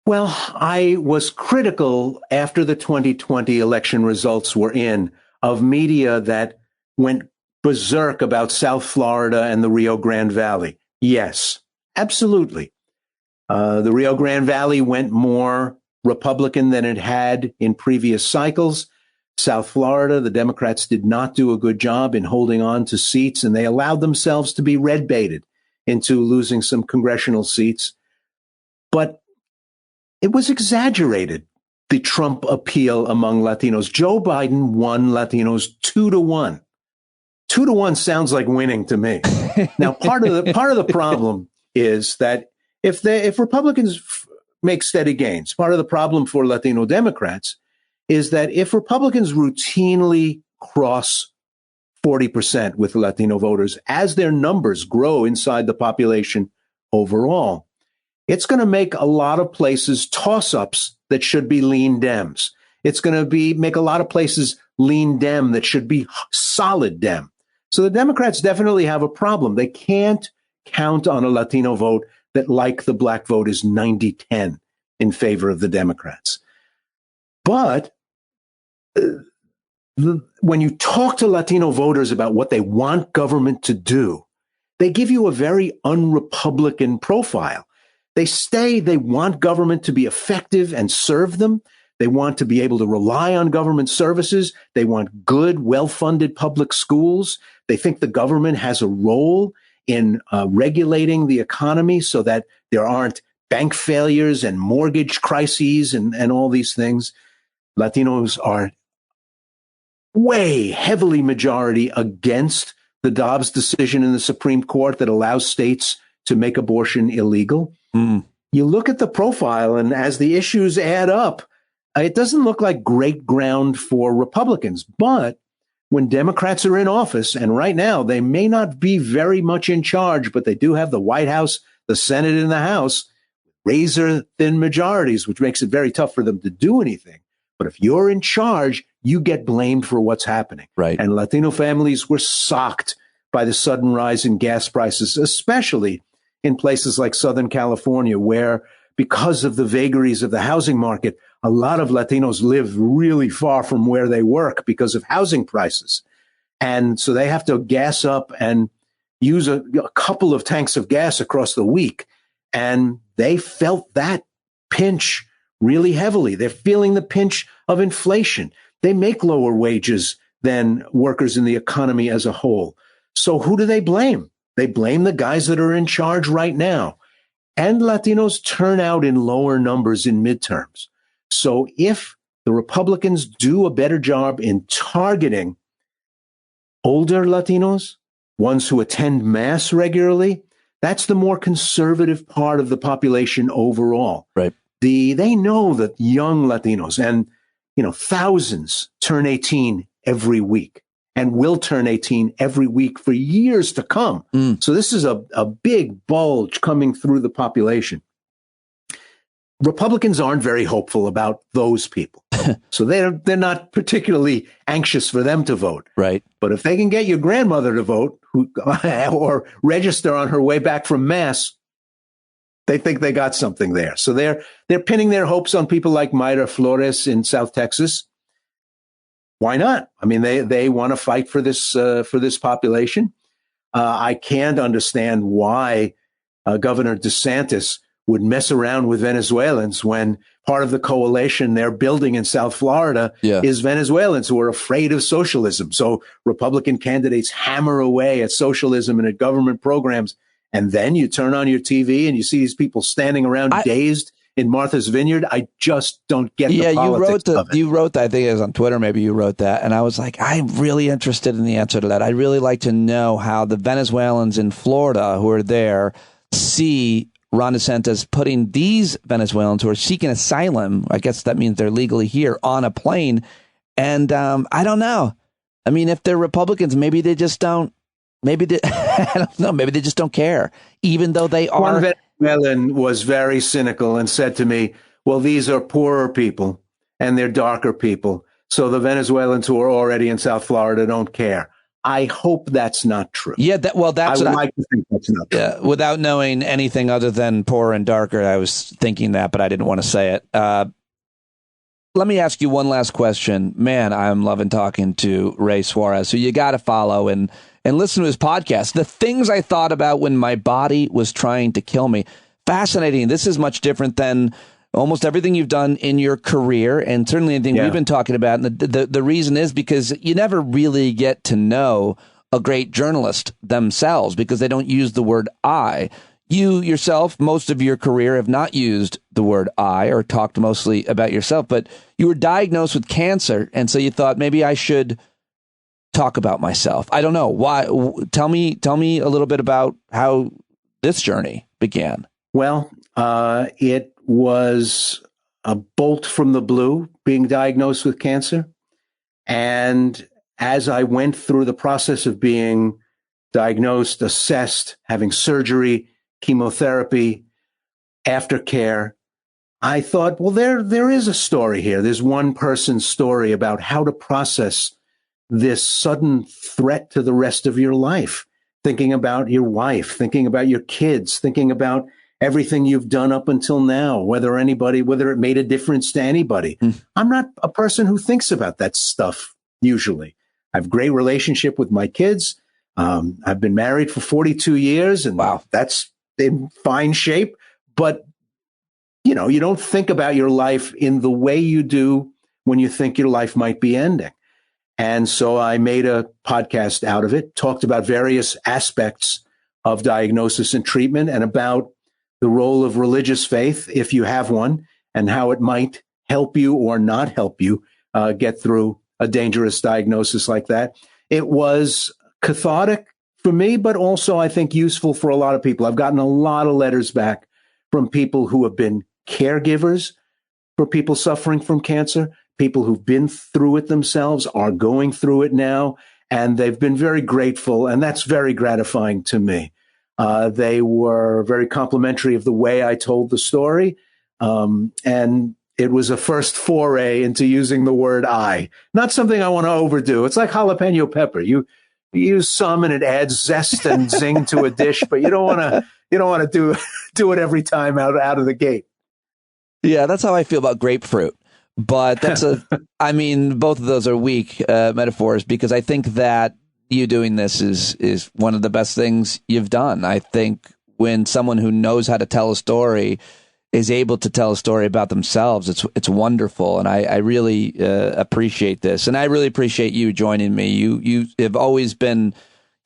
Well, I was critical after the 2020 election results were in of media that went berserk about South Florida and the Rio Grande Valley. Yes, absolutely. The Rio Grande Valley went more Republican than it had in previous cycles. South Florida, the Democrats did not do a good job in holding on to seats, and they allowed themselves to be red baited into losing some congressional seats. But it was exaggerated, the Trump appeal among Latinos. Joe Biden won Latinos 2-1. 2-1 sounds like winning to me. Now, part of the problem is that if Republicans make steady gains, part of the problem for Latino Democrats is that if Republicans routinely cross 40% with Latino voters as their numbers grow inside the population overall, it's going to make a lot of places toss-ups that should be lean Dems. It's going to make a lot of places lean Dem that should be solid Dem. So the Democrats definitely have a problem. They can't count on a Latino vote that, like the black vote, is 90-10 in favor of the Democrats. But when you talk to Latino voters about what they want government to do, they give you a very un-Republican profile. They want government to be effective and serve them. They want to be able to rely on government services. They want good, well-funded public schools. They think the government has a role in regulating the economy so that there aren't bank failures and mortgage crises and all these things. Latinos are way heavily majority against the Dobbs decision in the Supreme Court that allows states to make abortion illegal. You look at the profile, and as the issues add up, it doesn't look like great ground for Republicans. But when Democrats are in office, and right now they may not be very much in charge, but they do have the White House, the Senate, and the House, razor-thin majorities, which makes it very tough for them to do anything. But if you're in charge, you get blamed for what's happening. Right. And Latino families were socked by the sudden rise in gas prices, especially in places like Southern California, where because of the vagaries of the housing market, a lot of Latinos live really far from where they work because of housing prices. And so they have to gas up and use a couple of tanks of gas across the week. And they felt that pinch really heavily. They're feeling the pinch of inflation. They make lower wages than workers in the economy as a whole. So who do they blame? They blame the guys that are in charge right now. And Latinos turn out in lower numbers in midterms. So if the Republicans do a better job in targeting older Latinos, ones who attend mass regularly, that's the more conservative part of the population overall. Right. They know that young Latinos and, thousands turn 18 every week and will turn 18 every week for years to come. So this is a big bulge coming through the population. Republicans aren't very hopeful about those people. So they're not particularly anxious for them to vote. Right. But if they can get your grandmother to vote or register on her way back from Mass, they think they got something there. So they're pinning their hopes on people like Mayra Flores in South Texas. Why not? I mean, they want to fight for this population. I can't understand why Governor DeSantis would mess around with Venezuelans when part of the coalition they're building in South Florida is Venezuelans who are afraid of socialism. So Republican candidates hammer away at socialism and at government programs. And then you turn on your TV and you see these people standing around dazed in Martha's Vineyard. I just don't get the politics of it. You wrote that. I think it was on Twitter. Maybe you wrote that. And I was like, I'm really interested in the answer to that. I'd really like to know how the Venezuelans in Florida who are there see Ron DeSantis putting these Venezuelans who are seeking asylum, I guess that means they're legally here, on a plane. And I don't know. I mean, if they're Republicans, maybe they just don't. I don't know. Maybe they just don't care, even though they are. One Venezuelan was very cynical and said to me, well, these are poorer people and they're darker people. So the Venezuelans who are already in South Florida don't care. I hope that's not true. Yeah, that's I would like to think that's not true. Yeah, without knowing anything other than poor and darker, I was thinking that, but I didn't want to say it. Let me ask you one last question. Man, I'm loving talking to Ray Suarez, so you got to follow and listen to his podcast. The things I thought about when my body was trying to kill me. Fascinating. This is much different than almost everything you've done in your career, and certainly anything we've been talking about. And the reason is because you never really get to know a great journalist themselves because they don't use the word I. You yourself, most of your career, have not used the word I or talked mostly about yourself, but you were diagnosed with cancer, and so you thought maybe I should talk about myself. I don't know why. Tell me a little bit about how this journey began. Well, it was a bolt from the blue being diagnosed with cancer. And as I went through the process of being diagnosed, assessed, having surgery, chemotherapy, aftercare, I thought, well, there is a story here. There's one person's story about how to process this sudden threat to the rest of your life, thinking about your wife, thinking about your kids, thinking about everything you've done up until now, whether it made a difference to anybody. I'm not a person who thinks about that stuff usually. I have a great relationship with my kids. I've been married for 42 years and that's in fine shape. But, you don't think about your life in the way you do when you think your life might be ending. And so I made a podcast out of it, talked about various aspects of diagnosis and treatment and about the role of religious faith, if you have one, and how it might help you or not help you get through a dangerous diagnosis like that. It was cathartic for me, but also I think useful for a lot of people. I've gotten a lot of letters back from people who have been caregivers for people suffering from cancer, people who've been through it themselves, are going through it now, and they've been very grateful, and that's very gratifying to me. They were very complimentary of the way I told the story, and it was a first foray into using the word I. Not something I want to overdo. It's like jalapeno pepper. You use some, and it adds zest and zing to a dish, but you don't want to do it every time out of the gate. Yeah, that's how I feel about grapefruit. But that's I mean, both of those are weak metaphors because I think that you doing this is one of the best things you've done. I think when someone who knows how to tell a story is able to tell a story about themselves, it's wonderful. And I really appreciate this. And I really appreciate you joining me. You have always been,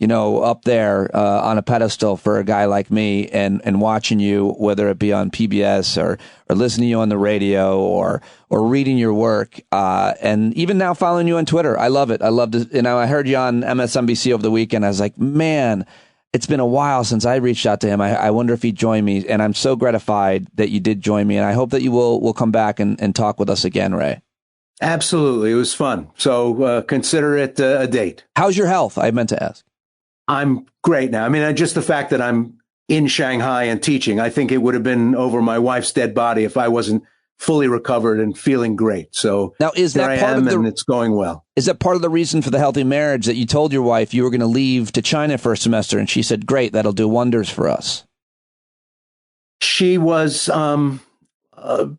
up there on a pedestal for a guy like me and watching you, whether it be on PBS or listening to you on the radio or reading your work. And even now following you on Twitter. I love it. I love to, I heard you on MSNBC over the weekend. I was like, man, it's been a while since I reached out to him. I wonder if he'd join me. And I'm so gratified that you did join me. And I hope that you will come back and talk with us again, Ray. Absolutely. It was fun. So consider it a date. How's your health? I meant to ask. I'm great now. I mean, just the fact that I'm in Shanghai and teaching. I think it would have been over my wife's dead body if I wasn't fully recovered and feeling great. So now, is that part of the, and it's going well. Is that part of the reason for the healthy marriage that you told your wife you were going to leave to China for a semester, and she said, "Great, that'll do wonders for us"? She was,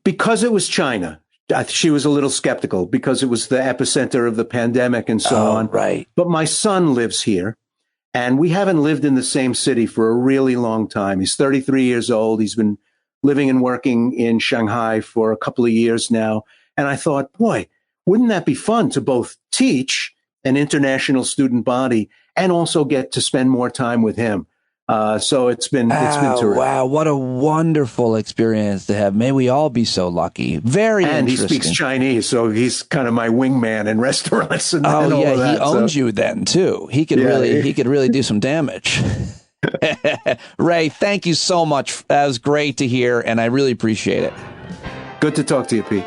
because it was China, she was a little skeptical because it was the epicenter of the pandemic and so on. Right. But my son lives here, and we haven't lived in the same city for a really long time. He's 33 years old. He's been living and working in Shanghai for a couple of years now. And I thought, boy, wouldn't that be fun to both teach an international student body and also get to spend more time with him? So it's been terrific. Wow, what a wonderful experience to have. May we all be so lucky. Very and interesting. He speaks Chinese, so he's kind of my wingman in restaurants. And all yeah, of that, he owns you then too. He could really do some damage. Ray, thank you so much. That was great to hear, and I really appreciate it. Good to talk to you, Pete.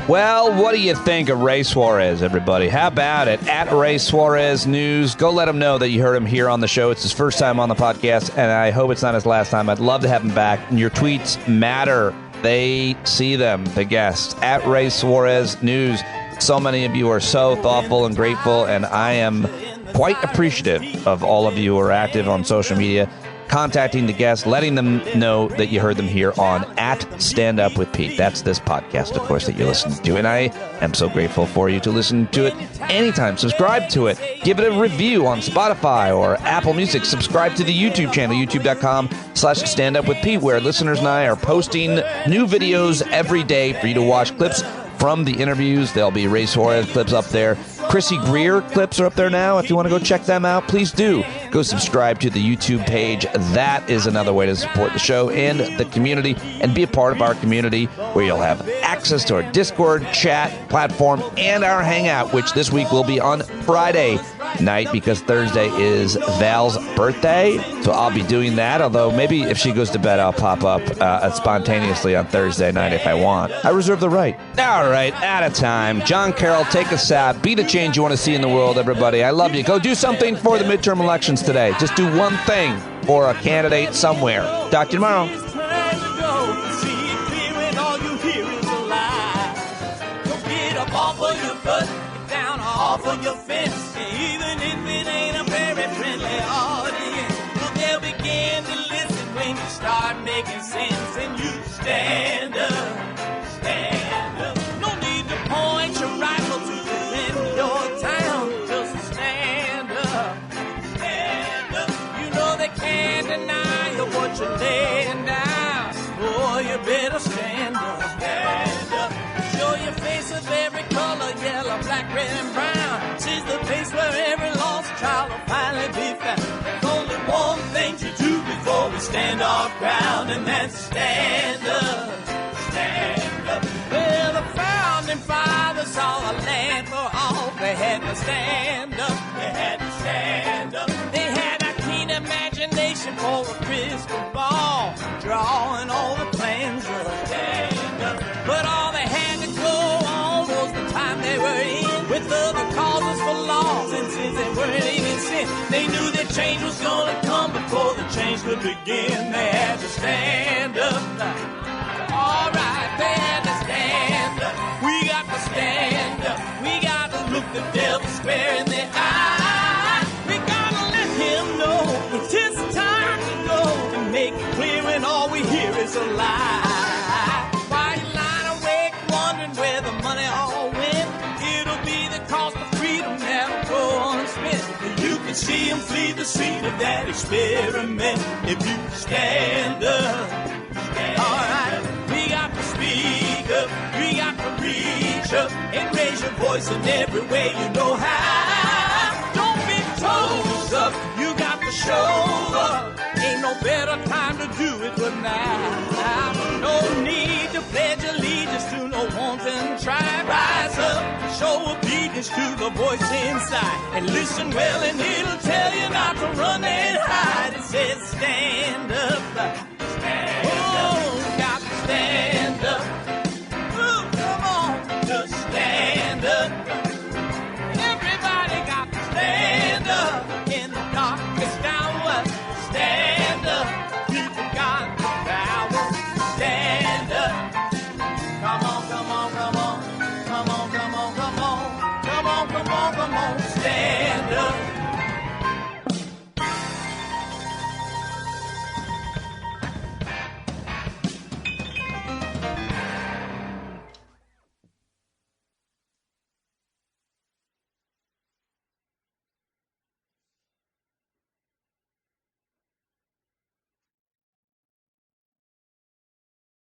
Well, what do you think of Ray Suarez, everybody? How about it? At Ray Suarez News. Go let him know that you heard him here on the show. It's his first time on the podcast, and I hope it's not his last time. I'd love to have him back. And your tweets matter. They see them, the guests. At Ray Suarez News. So many of you are so thoughtful and grateful, and I am quite appreciative of all of you who are active on social media, contacting the guests, letting them know that you heard them here on at Stand Up with Pete. That's this podcast, of course, that you're listening to. And I am so grateful for you to listen to it anytime. Subscribe to it. Give it a review on Spotify or Apple Music. Subscribe to the YouTube channel, youtube.com/Stand Up with Pete, where listeners and I are posting new videos every day for you to watch clips from the interviews. There'll be Ray Suarez clips up there. Chrissy Greer clips are up there now. If you want to go check them out, please do. Go subscribe to the YouTube page. That is another way to support the show and the community and be a part of our community, where you'll have access to our Discord chat platform and our Hangout, which this week will be on Friday night because Thursday is Val's birthday. So I'll be doing that, although maybe if she goes to bed, I'll pop up spontaneously on Thursday night if I want. I reserve the right. All right, out of time. John Carroll, take a sap. Be the change you want to see in the world, everybody. I love you. Go do something for the midterm elections today. Just do one thing for a candidate somewhere. Talk to you tomorrow. Off of your fence, even if it ain't a very friendly audience, they'll begin to listen when you start making sense and you stand up. No need to point your rifle to defend your town, just stand up. You know they can't deny you what you're laying down. Boy, you better stand up. Show your face of every color, yellow, black, red, and brown. She's the place where every lost child will finally be found. There's only one thing to do before we stand our ground, and that's stand up. Stand up. Well, the founding fathers saw a land for all. They had to stand up. They had to stand up. They had a keen imagination for a crystal ball, drawing all the plans of stand up. But all they had to go on was the time they were in, with other causes for laws, and since they weren't even sin, they knew that change was gonna come before the change could begin. They had to stand up. All right, they had to stand up. We got to stand up. We got to look the devil square in the eye. We gotta let him know it's his time to go, and make it clear when all we hear is a lie. Where the money all went, it'll be the cost of freedom that'll go unspent. You can see him flee the scene of that experiment if you stand up. Alright, we got to speak up, we got to reach up and raise your voice in every way you know how. Don't be toes up, you got to show up. Ain't no better time to do it than now. No need to pledge allegiance to no wanton tribe. Rise up, show obedience to the voice inside, and listen well and it'll tell you not to run and hide. It says stand up.